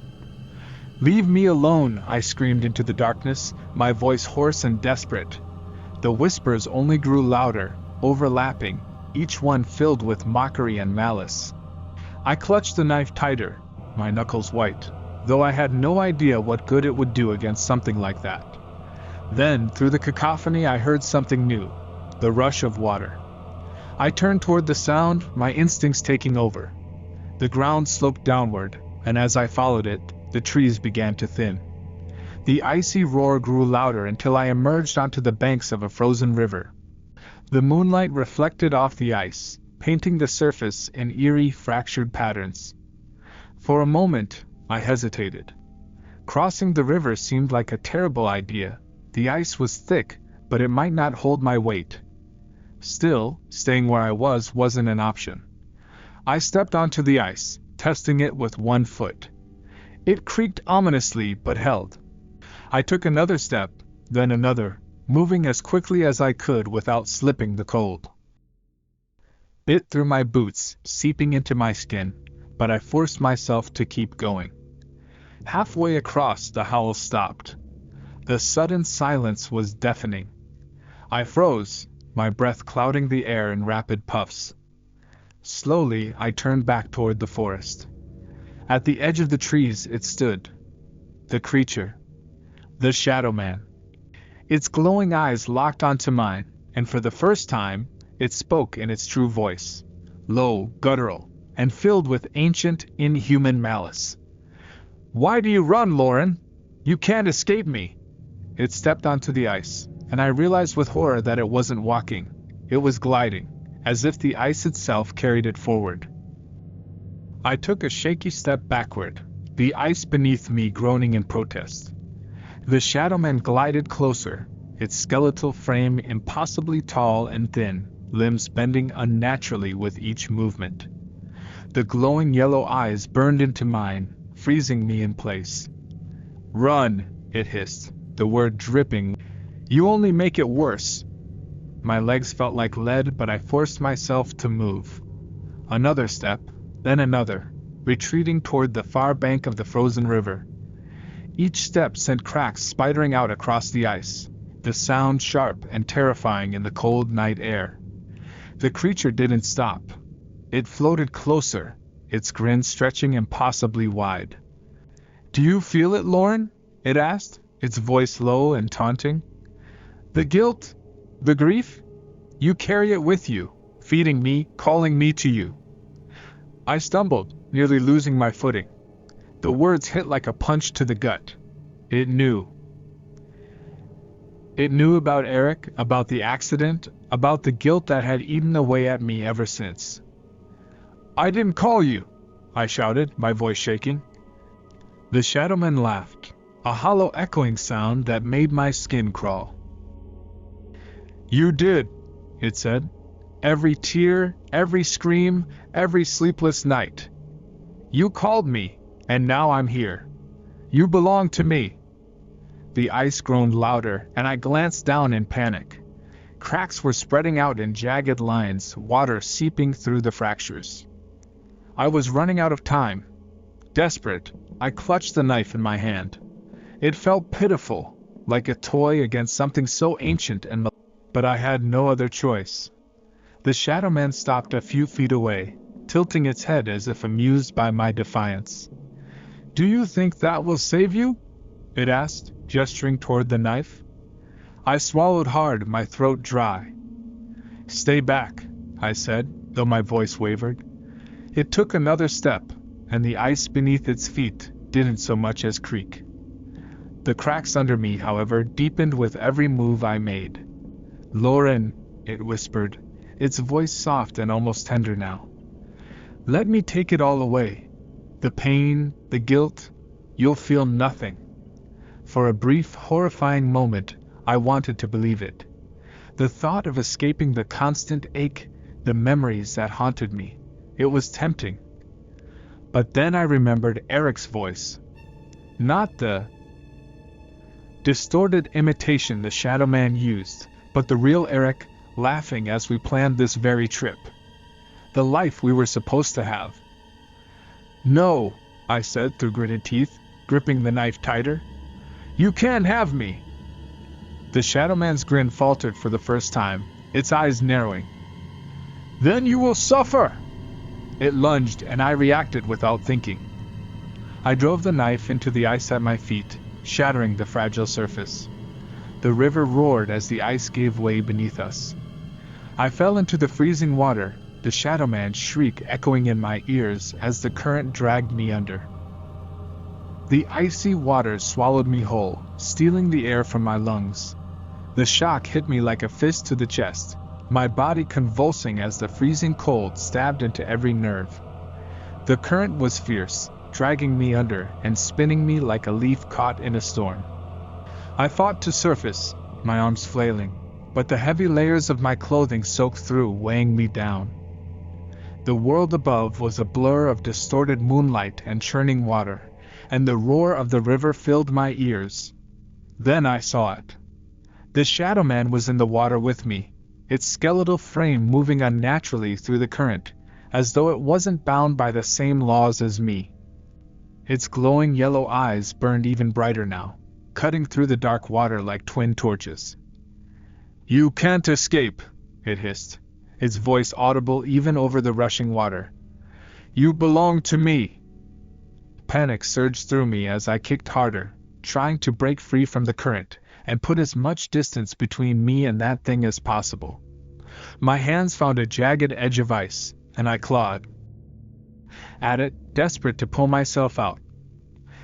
"Leave me alone!" I screamed into the darkness, my voice hoarse and desperate. The whispers only grew louder, overlapping, each one filled with mockery and malice. I clutched the knife tighter, my knuckles white, though I had no idea what good it would do against something like that. Then, through the cacophony, I heard something new, the rush of water. I turned toward the sound, my instincts taking over. The ground sloped downward, and as I followed it, the trees began to thin. The icy roar grew louder until I emerged onto the banks of a frozen river. The moonlight reflected off the ice, painting the surface in eerie, fractured patterns. For a moment, I hesitated. Crossing the river seemed like a terrible idea. The ice was thick, but it might not hold my weight. Still, staying where I was wasn't an option. I stepped onto the ice, testing it with one foot. It creaked ominously but held. I took another step, then another, moving as quickly as I could without slipping the cold. Bit through my boots, seeping into my skin, but I forced myself to keep going. Halfway across, the howls stopped. The sudden silence was deafening. I froze, my breath clouding the air in rapid puffs. Slowly, I turned back toward the forest. At the edge of the trees it stood. The creature. The Shadow Man. Its glowing eyes locked onto mine, and for the first time, it spoke in its true voice. Low, guttural, and filled with ancient, inhuman malice. "Why do you run, Lauren? You can't escape me!" It stepped onto the ice, and I realized with horror that it wasn't walking. It was gliding, as if the ice itself carried it forward. I took a shaky step backward, the ice beneath me groaning in protest. The Shadow Man glided closer, its skeletal frame impossibly tall and thin, limbs bending unnaturally with each movement. The glowing yellow eyes burned into mine, freezing me in place. "Run," it hissed, the word dripping. "You only make it worse." My legs felt like lead, but I forced myself to move. Another step, then another, retreating toward the far bank of the frozen river. Each step sent cracks spidering out across the ice, the sound sharp and terrifying in the cold night air. The creature didn't stop. It floated closer, its grin stretching impossibly wide. "Do you feel it, Lauren?" it asked, its voice low and taunting. The guilt? The grief? You carry it with you, feeding me, calling me to you. I stumbled, nearly losing my footing. The words hit like a punch to the gut. It knew. It knew about Eric, about the accident, about the guilt that had eaten away at me ever since. I didn't call you, I shouted, my voice shaking. The Shadowman laughed, a hollow echoing sound that made my skin crawl. You did, it said. Every tear, every scream, every sleepless night. You called me, and now I'm here. You belong to me. The ice groaned louder, and I glanced down in panic. Cracks were spreading out in jagged lines, water seeping through the fractures. I was running out of time. Desperate, I clutched the knife in my hand. It felt pitiful, like a toy against something so ancient and but I had no other choice. The Shadowman stopped a few feet away, tilting its head as if amused by my defiance. Do you think that will save you? It asked, gesturing toward the knife. I swallowed hard, my throat dry. Stay back, I said, though my voice wavered. It took another step, and the ice beneath its feet didn't so much as creak. The cracks under me, however, deepened with every move I made. Lauren, it whispered, its voice soft and almost tender now. Let me take it all away. The pain, the guilt, you'll feel nothing. For a brief, horrifying moment, I wanted to believe it. The thought of escaping the constant ache, the memories that haunted me, it was tempting. But then I remembered Eric's voice. Not the distorted imitation the Shadowman used, but the real Eric, laughing as we planned this very trip. The life we were supposed to have. No, I said through gritted teeth, gripping the knife tighter. You can't have me. The Shadowman's grin faltered for the first time, its eyes narrowing. Then you will suffer! It lunged, and I reacted without thinking. I drove the knife into the ice at my feet, shattering the fragile surface. The river roared as the ice gave way beneath us. I fell into the freezing water, the Shadowman's shriek echoing in my ears as the current dragged me under. The icy waters swallowed me whole, stealing the air from my lungs. The shock hit me like a fist to the chest, my body convulsing as the freezing cold stabbed into every nerve. The current was fierce, dragging me under and spinning me like a leaf caught in a storm. I fought to surface, my arms flailing, but the heavy layers of my clothing soaked through, weighing me down. The world above was a blur of distorted moonlight and churning water, and the roar of the river filled my ears. Then I saw it. The Shadowman was in the water with me, its skeletal frame moving unnaturally through the current, as though it wasn't bound by the same laws as me. Its glowing yellow eyes burned even brighter now, cutting through the dark water like twin torches. You can't escape, it hissed, its voice audible even over the rushing water. You belong to me. Panic surged through me as I kicked harder, trying to break free from the current and put as much distance between me and that thing as possible. My hands found a jagged edge of ice, and I clawed at it, desperate to pull myself out.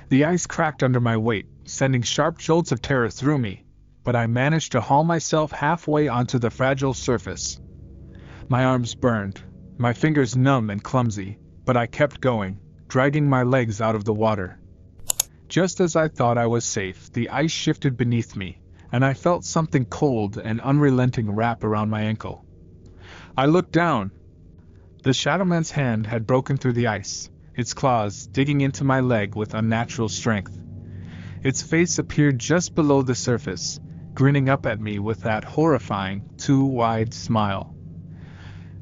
The ice cracked under my weight, sending sharp jolts of terror through me, but I managed to haul myself halfway onto the fragile surface. My arms burned, my fingers numb and clumsy, but I kept going, dragging my legs out of the water. Just as I thought I was safe, the ice shifted beneath me, and I felt something cold and unrelenting wrap around my ankle. I looked down. The Shadowman's hand had broken through the ice, its claws digging into my leg with unnatural strength. Its face appeared just below the surface, grinning up at me with that horrifying, too wide smile.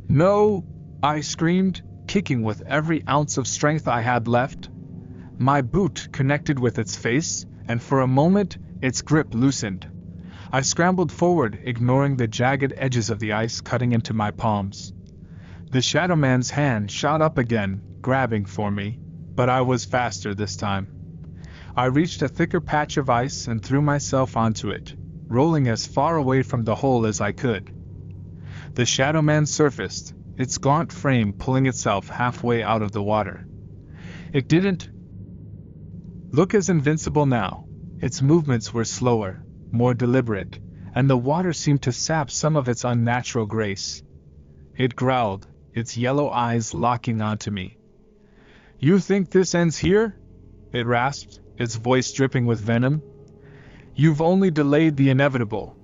No, I screamed, kicking with every ounce of strength I had left. My boot connected with its face, and for a moment, its grip loosened. I scrambled forward, ignoring the jagged edges of the ice cutting into my palms. The Shadowman's hand shot up again, grabbing for me, but I was faster this time. I reached a thicker patch of ice and threw myself onto it, rolling as far away from the hole as I could. The shadow man surfaced, its gaunt frame pulling itself halfway out of the water. It didn't look as invincible now. Its movements were slower, more deliberate, and the water seemed to sap some of its unnatural grace. It growled, its yellow eyes locking onto me. "You think this ends here?" it rasped, its voice dripping with venom. "You've only delayed the inevitable."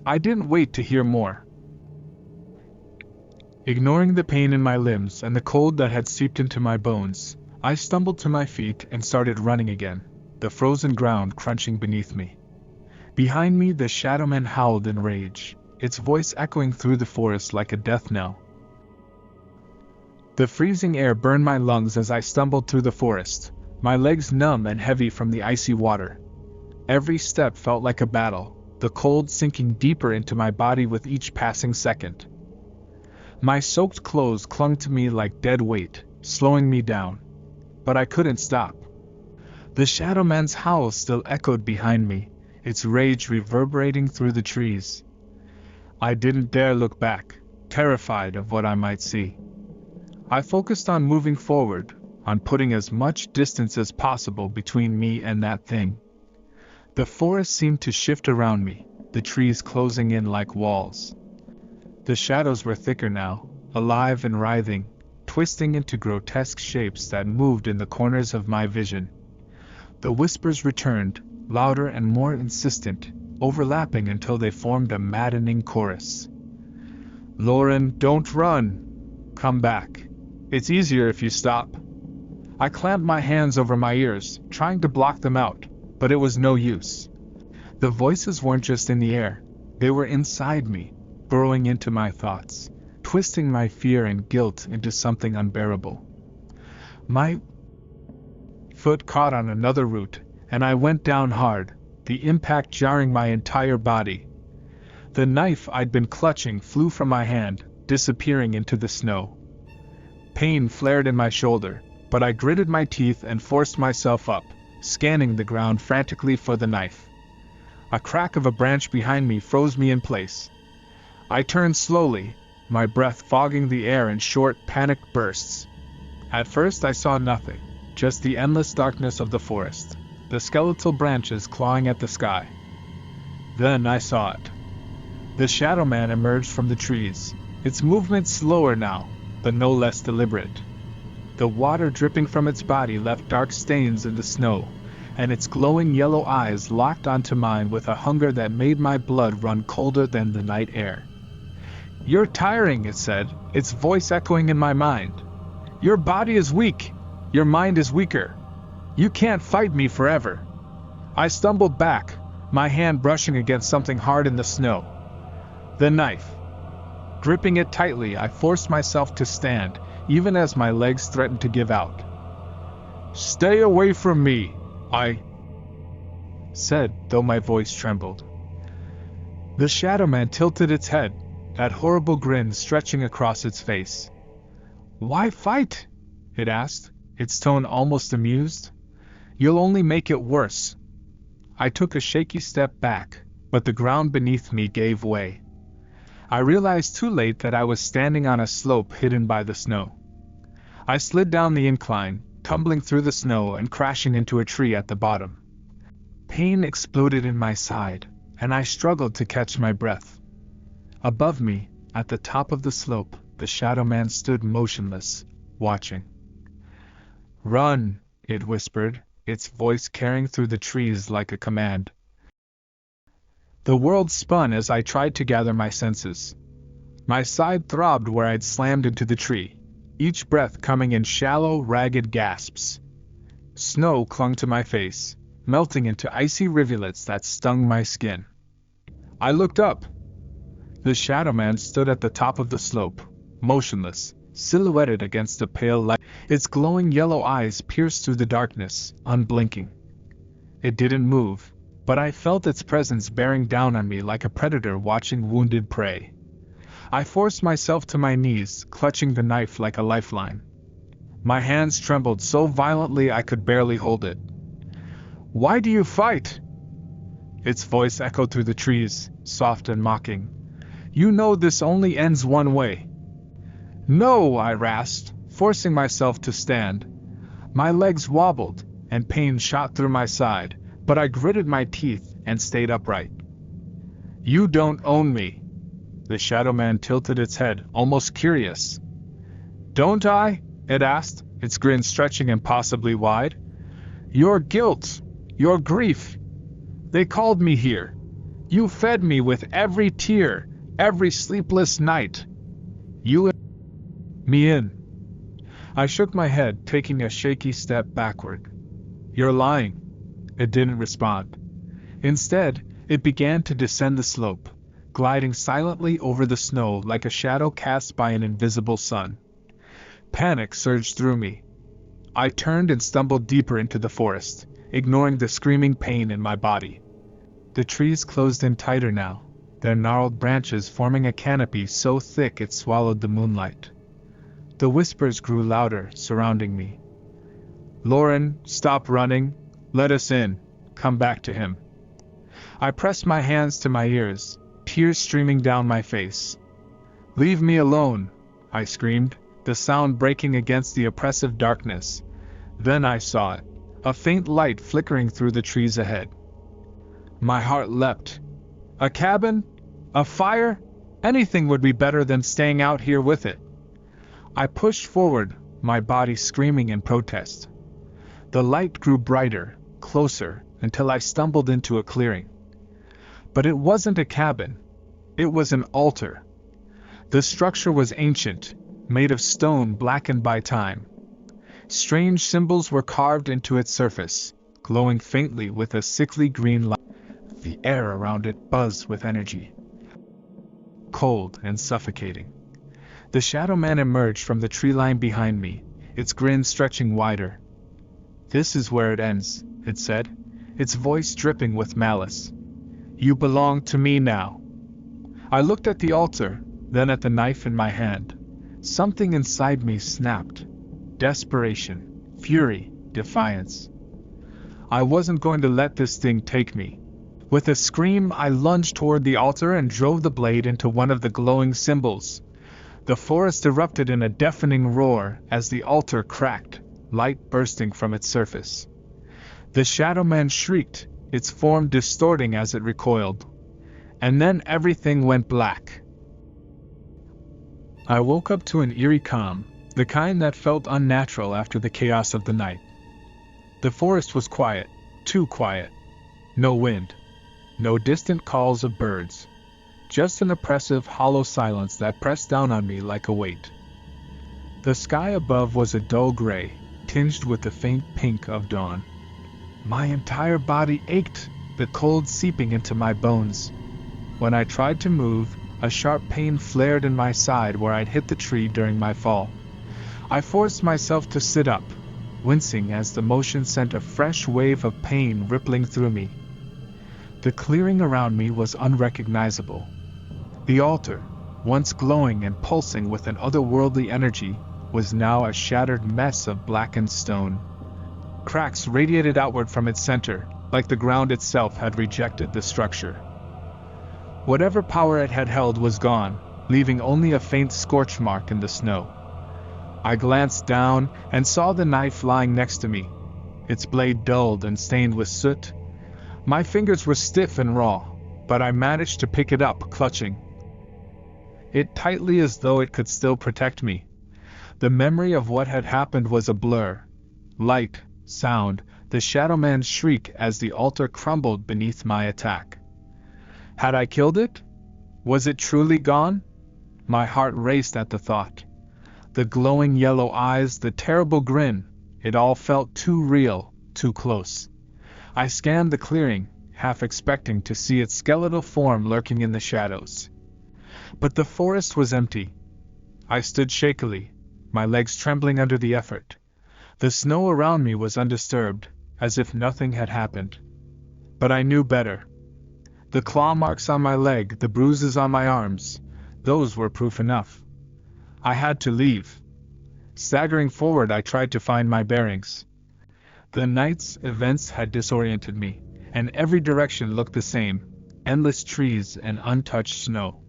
I didn't wait to hear more. Ignoring the pain in my limbs and the cold that had seeped into my bones, I stumbled to my feet and started running again, the frozen ground crunching beneath me. Behind me, the shadow man howled in rage, its voice echoing through the forest like a death knell. The freezing air burned my lungs as I stumbled through the forest, my legs numb and heavy from the icy water. Every step felt like a battle, the cold sinking deeper into my body with each passing second. My soaked clothes clung to me like dead weight, slowing me down. But I couldn't stop. The shadow man's howl still echoed behind me, its rage reverberating through the trees. I didn't dare look back, terrified of what I might see. I focused on moving forward, on putting as much distance as possible between me and that thing. The forest seemed to shift around me, the trees closing in like walls. The shadows were thicker now, alive and writhing, twisting into grotesque shapes that moved in the corners of my vision. The whispers returned, louder and more insistent, overlapping until they formed a maddening chorus. "Lauren, don't run! Come back. It's easier if you stop." I clamped my hands over my ears, trying to block them out, but it was no use. The voices weren't just in the air, they were inside me, burrowing into my thoughts, twisting my fear and guilt into something unbearable. My foot caught on another root, and I went down hard, the impact jarring my entire body. The knife I'd been clutching flew from my hand, disappearing into the snow. Pain flared in my shoulder, but I gritted my teeth and forced myself up, scanning the ground frantically for the knife. A crack of a branch behind me froze me in place. I turned slowly, my breath fogging the air in short, panicked bursts. At first I saw nothing, just the endless darkness of the forest, the skeletal branches clawing at the sky. Then I saw it. The shadow man emerged from the trees, its movements slower now, but no less deliberate. The water dripping from its body left dark stains in the snow, and its glowing yellow eyes locked onto mine with a hunger that made my blood run colder than the night air. "You're tiring," it said, its voice echoing in my mind. "Your body is weak. Your mind is weaker. You can't fight me forever." I stumbled back, my hand brushing against something hard in the snow. The knife. Gripping it tightly, I forced myself to stand, even as my legs threatened to give out. "Stay away from me," I said, though my voice trembled. The shadow man tilted its head, that horrible grin stretching across its face. "Why fight?" it asked, its tone almost amused. "You'll only make it worse." I took a shaky step back, but the ground beneath me gave way. I realized too late that I was standing on a slope hidden by the snow. I slid down the incline, tumbling through the snow and crashing into a tree at the bottom. Pain exploded in my side, and I struggled to catch my breath. Above me, at the top of the slope, the shadow man stood motionless, watching. "Run," it whispered, its voice carrying through the trees like a command. The world spun as I tried to gather my senses. My side throbbed where I'd slammed into the tree, each breath coming in shallow, ragged gasps. Snow clung to my face, melting into icy rivulets that stung my skin. I looked up. The shadow man stood at the top of the slope, motionless, silhouetted against the pale light. Its glowing yellow eyes pierced through the darkness, unblinking. It didn't move, but I felt its presence bearing down on me like a predator watching wounded prey. I forced myself to my knees, clutching the knife like a lifeline. My hands trembled so violently I could barely hold it. "Why do you fight?" Its voice echoed through the trees, soft and mocking. "You know this only ends one way." "No," I rasped, forcing myself to stand. My legs wobbled, and pain shot through my side, but I gritted my teeth and stayed upright. "You don't own me." The shadow man tilted its head, almost curious. "Don't I?" it asked, its grin stretching impossibly wide. "Your guilt, your grief. They called me here. You fed me with every tear, every sleepless night. You let me in." I shook my head, taking a shaky step backward. "You're lying." It didn't respond. Instead, it began to descend the slope, gliding silently over the snow like a shadow cast by an invisible sun. Panic surged through me. I turned and stumbled deeper into the forest, ignoring the screaming pain in my body. The trees closed in tighter now, their gnarled branches forming a canopy so thick it swallowed the moonlight. The whispers grew louder, surrounding me. "Lauren, stop running. Let us in. Come back to him." I pressed my hands to my ears, tears streaming down my face. "Leave me alone," I screamed, the sound breaking against the oppressive darkness. Then I saw it, a faint light flickering through the trees ahead. My heart leapt. A cabin? A fire? Anything would be better than staying out here with it. I pushed forward, my body screaming in protest. The light grew brighter, closer, until I stumbled into a clearing. But it wasn't a cabin. It was an altar. The structure was ancient, made of stone blackened by time. Strange symbols were carved into its surface, glowing faintly with a sickly green light. The air around it buzzed with energy. Cold and suffocating. The shadow man emerged from the tree line behind me, its grin stretching wider. "This is where it ends," it said, its voice dripping with malice. "You belong to me now." I looked at the altar, then at the knife in my hand. Something inside me snapped. Desperation, fury, defiance. I wasn't going to let this thing take me. With a scream, I lunged toward the altar and drove the blade into one of the glowing symbols. The forest erupted in a deafening roar as the altar cracked, light bursting from its surface. The shadow man shrieked, its form distorting as it recoiled. And then everything went black. I woke up to an eerie calm, the kind that felt unnatural after the chaos of the night. The forest was quiet, too quiet. No wind. No distant calls of birds. Just an oppressive, hollow silence that pressed down on me like a weight. The sky above was a dull gray, tinged with the faint pink of dawn. My entire body ached, the cold seeping into my bones. When I tried to move, a sharp pain flared in my side where I'd hit the tree during my fall. I forced myself to sit up, wincing as the motion sent a fresh wave of pain rippling through me. The clearing around me was unrecognizable. The altar, once glowing and pulsing with an otherworldly energy, was now a shattered mess of blackened stone. Cracks radiated outward from its center, like the ground itself had rejected the structure. Whatever power it had held was gone, leaving only a faint scorch mark in the snow. I glanced down and saw the knife lying next to me, its blade dulled and stained with soot. My fingers were stiff and raw, but I managed to pick it up, clutching it tightly as though it could still protect me. The memory of what had happened was a blur. Light, sound, the shadow man's shriek as the altar crumbled beneath my attack. Had I killed it? Was it truly gone? My heart raced at the thought. The glowing yellow eyes, the terrible grin, it all felt too real, too close. I scanned the clearing, half expecting to see its skeletal form lurking in the shadows. But the forest was empty. I stood shakily, my legs trembling under the effort. The snow around me was undisturbed, as if nothing had happened. But I knew better. The claw marks on my leg, the bruises on my arms, those were proof enough. I had to leave. Staggering forward, I tried to find my bearings. The night's events had disoriented me, and every direction looked the same, endless trees and untouched snow.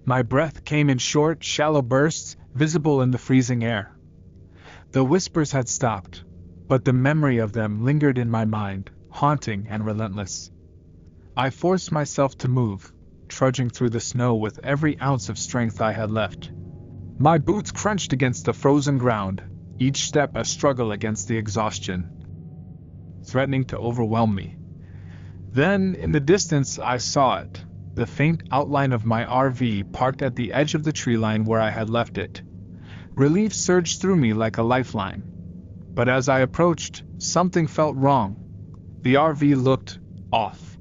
My breath came in short, shallow bursts, visible in the freezing air. The whispers had stopped, but the memory of them lingered in my mind, haunting and relentless. I forced myself to move, trudging through the snow with every ounce of strength I had left. My boots crunched against the frozen ground, each step a struggle against the exhaustion, threatening to overwhelm me. Then, in the distance, I saw it, the faint outline of my RV parked at the edge of the tree line where I had left it. Relief surged through me like a lifeline. But as I approached, something felt wrong. The RV looked off.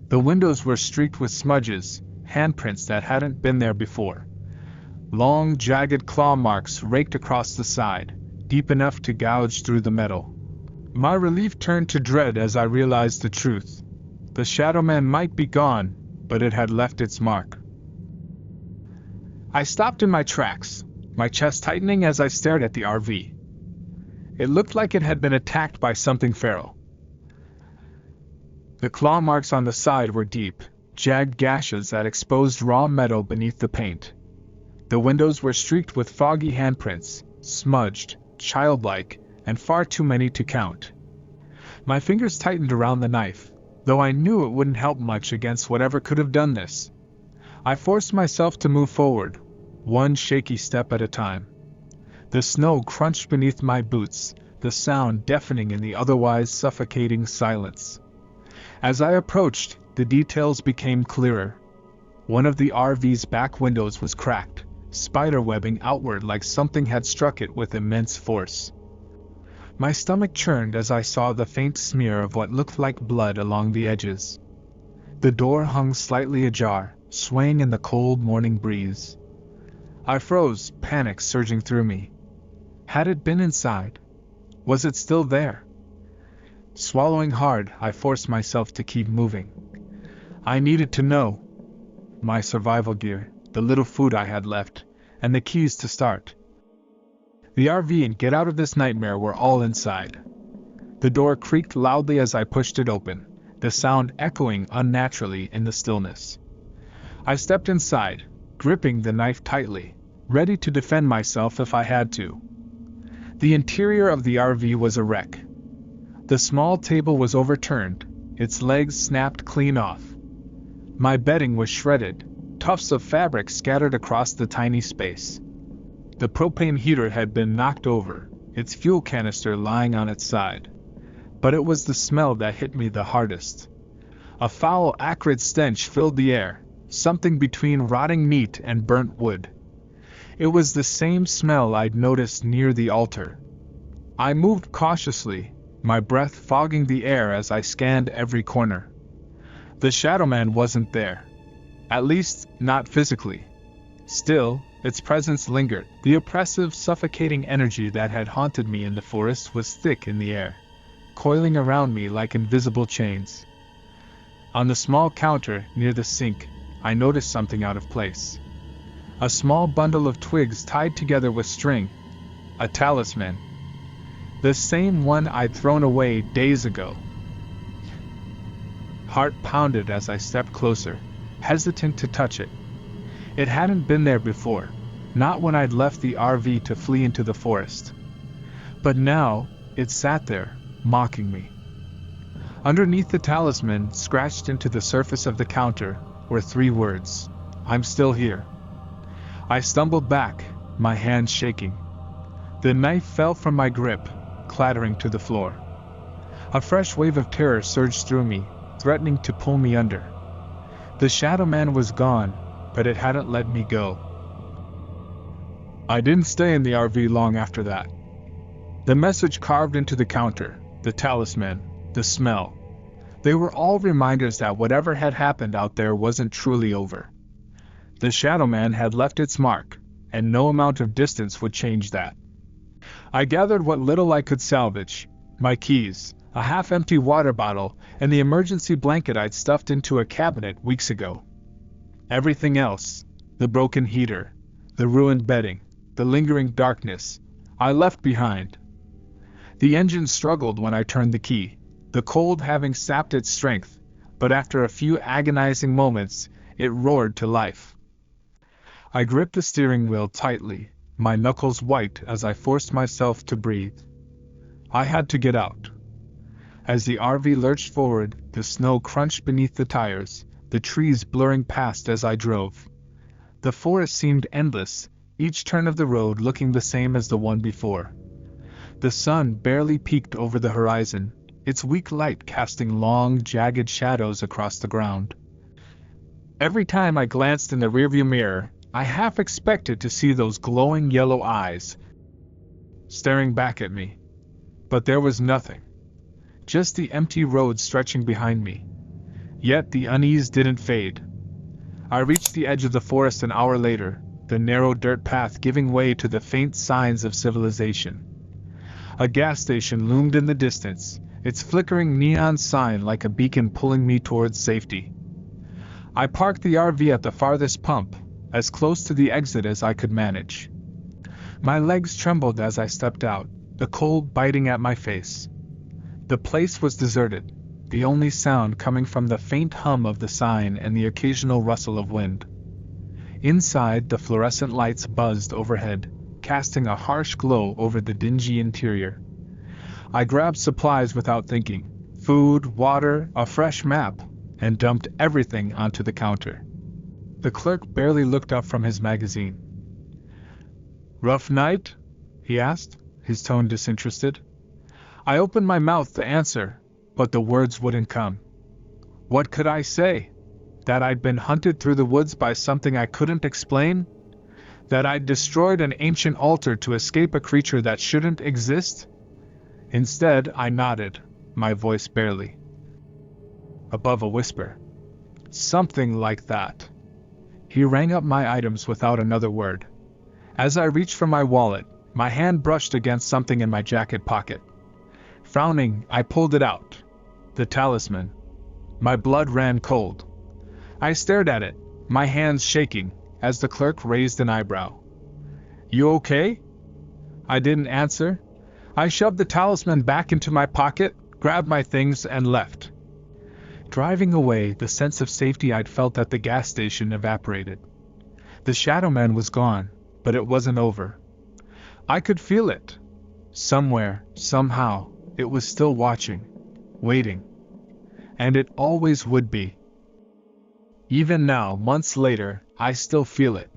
The windows were streaked with smudges, handprints that hadn't been there before. Long, jagged claw marks raked across the side, deep enough to gouge through the metal. My relief turned to dread as I realized the truth. The Shadow Man might be gone, but it had left its mark. I stopped in my tracks, my chest tightening as I stared at the RV. It looked like it had been attacked by something feral. The claw marks on the side were deep, jagged gashes that exposed raw metal beneath the paint. The windows were streaked with foggy handprints, smudged, childlike, and far too many to count. My fingers tightened around the knife, though I knew it wouldn't help much against whatever could have done this. I forced myself to move forward, one shaky step at a time. The snow crunched beneath my boots, the sound deafening in the otherwise suffocating silence. As I approached, the details became clearer. One of the RV's back windows was cracked, spiderwebbing outward like something had struck it with immense force. My stomach churned as I saw the faint smear of what looked like blood along the edges. The door hung slightly ajar, swaying in the cold morning breeze. I froze, panic surging through me. Had it been inside? Was it still there? Swallowing hard, I forced myself to keep moving. I needed to know. My survival gear, the little food I had left, and the keys to start. The RV and get out of this nightmare were all inside. The door creaked loudly as I pushed it open, the sound echoing unnaturally in the stillness. I stepped inside, gripping the knife tightly, ready to defend myself if I had to. The interior of the RV was a wreck. The small table was overturned, its legs snapped clean off. My bedding was shredded, tufts of fabric scattered across the tiny space. The propane heater had been knocked over, its fuel canister lying on its side. But it was the smell that hit me the hardest. A foul, acrid stench filled the air, something between rotting meat and burnt wood. It was the same smell I'd noticed near the altar. I moved cautiously, my breath fogging the air as I scanned every corner. The Shadow Man wasn't there. At least, not physically. Still, its presence lingered. The oppressive, suffocating energy that had haunted me in the forest was thick in the air, coiling around me like invisible chains. On the small counter near the sink, I noticed something out of place. A small bundle of twigs tied together with string. A talisman. The same one I'd thrown away days ago. Heart pounded as I stepped closer, hesitant to touch it. It hadn't been there before, not when I'd left the RV to flee into the forest. But now, it sat there, mocking me. Underneath the talisman, scratched into the surface of the counter, were 3 words: "I'm still here." I stumbled back, my hands shaking. The knife fell from my grip, clattering to the floor. A fresh wave of terror surged through me, threatening to pull me under. The Shadow Man was gone, but it hadn't let me go. I didn't stay in the RV long after that. The message carved into the counter, the talisman, the smell. They were all reminders that whatever had happened out there wasn't truly over. The Shadow Man had left its mark, and no amount of distance would change that. I gathered what little I could salvage: my keys, a half-empty water bottle, and the emergency blanket I'd stuffed into a cabinet weeks ago. Everything else, the broken heater, the ruined bedding, the lingering darkness, I left behind. The engine struggled when I turned the key, the cold having sapped its strength, but after a few agonizing moments, it roared to life. I gripped the steering wheel tightly, my knuckles white as I forced myself to breathe. I had to get out. As the RV lurched forward, the snow crunched beneath the tires, the trees blurring past as I drove. The forest seemed endless, each turn of the road looking the same as the one before. The sun barely peeked over the horizon, its weak light casting long, jagged shadows across the ground. Every time I glanced in the rearview mirror, I half expected to see those glowing yellow eyes staring back at me. But there was nothing. Just the empty road stretching behind me. Yet the unease didn't fade. I reached the edge of the forest an hour later, the narrow dirt path giving way to the faint signs of civilization. A gas station loomed in the distance, its flickering neon sign like a beacon pulling me towards safety. I parked the RV at the farthest pump, as close to the exit as I could manage. My legs trembled as I stepped out, the cold biting at my face. The place was deserted, the only sound coming from the faint hum of the sign and the occasional rustle of wind. Inside, the fluorescent lights buzzed overhead, casting a harsh glow over the dingy interior. I grabbed supplies without thinking, food, water, a fresh map, and dumped everything onto the counter. The clerk barely looked up from his magazine. "Rough night?" he asked, his tone disinterested. I opened my mouth to answer, but the words wouldn't come. What could I say? That I'd been hunted through the woods by something I couldn't explain? That I'd destroyed an ancient altar to escape a creature that shouldn't exist? Instead, I nodded, my voice barely above a whisper. Something like that. He rang up my items without another word. As I reached for my wallet, my hand brushed against something in my jacket pocket. Frowning, I pulled it out. The talisman. My blood ran cold. I stared at it, my hands shaking, as the clerk raised an eyebrow. "You okay?" I didn't answer. I shoved the talisman back into my pocket, grabbed my things, and left. Driving away, the sense of safety I'd felt at the gas station evaporated. The Shadow Man was gone, but it wasn't over. I could feel it. Somewhere, somehow, it was still watching, waiting. And it always would be. Even now, months later, I still feel it.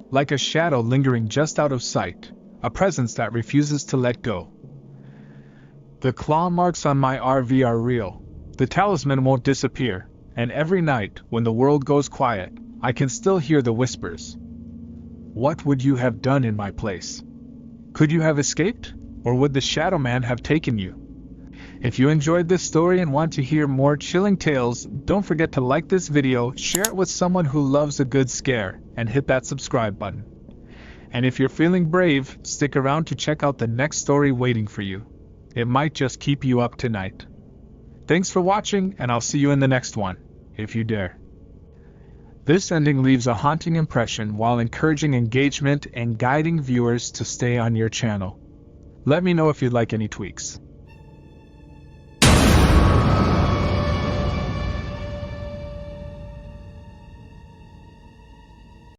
Like a shadow lingering just out of sight, a presence that refuses to let go. The claw marks on my RV are real. The talisman won't disappear, and every night, when the world goes quiet, I can still hear the whispers. What would you have done in my place? Could you have escaped, or would the Shadow Man have taken you? If you enjoyed this story and want to hear more chilling tales, don't forget to like this video, share it with someone who loves a good scare, and hit that subscribe button. And if you're feeling brave, stick around to check out the next story waiting for you. It might just keep you up tonight. Thanks for watching, and I'll see you in the next one, if you dare. This ending leaves a haunting impression while encouraging engagement and guiding viewers to stay on your channel. Let me know if you'd like any tweaks.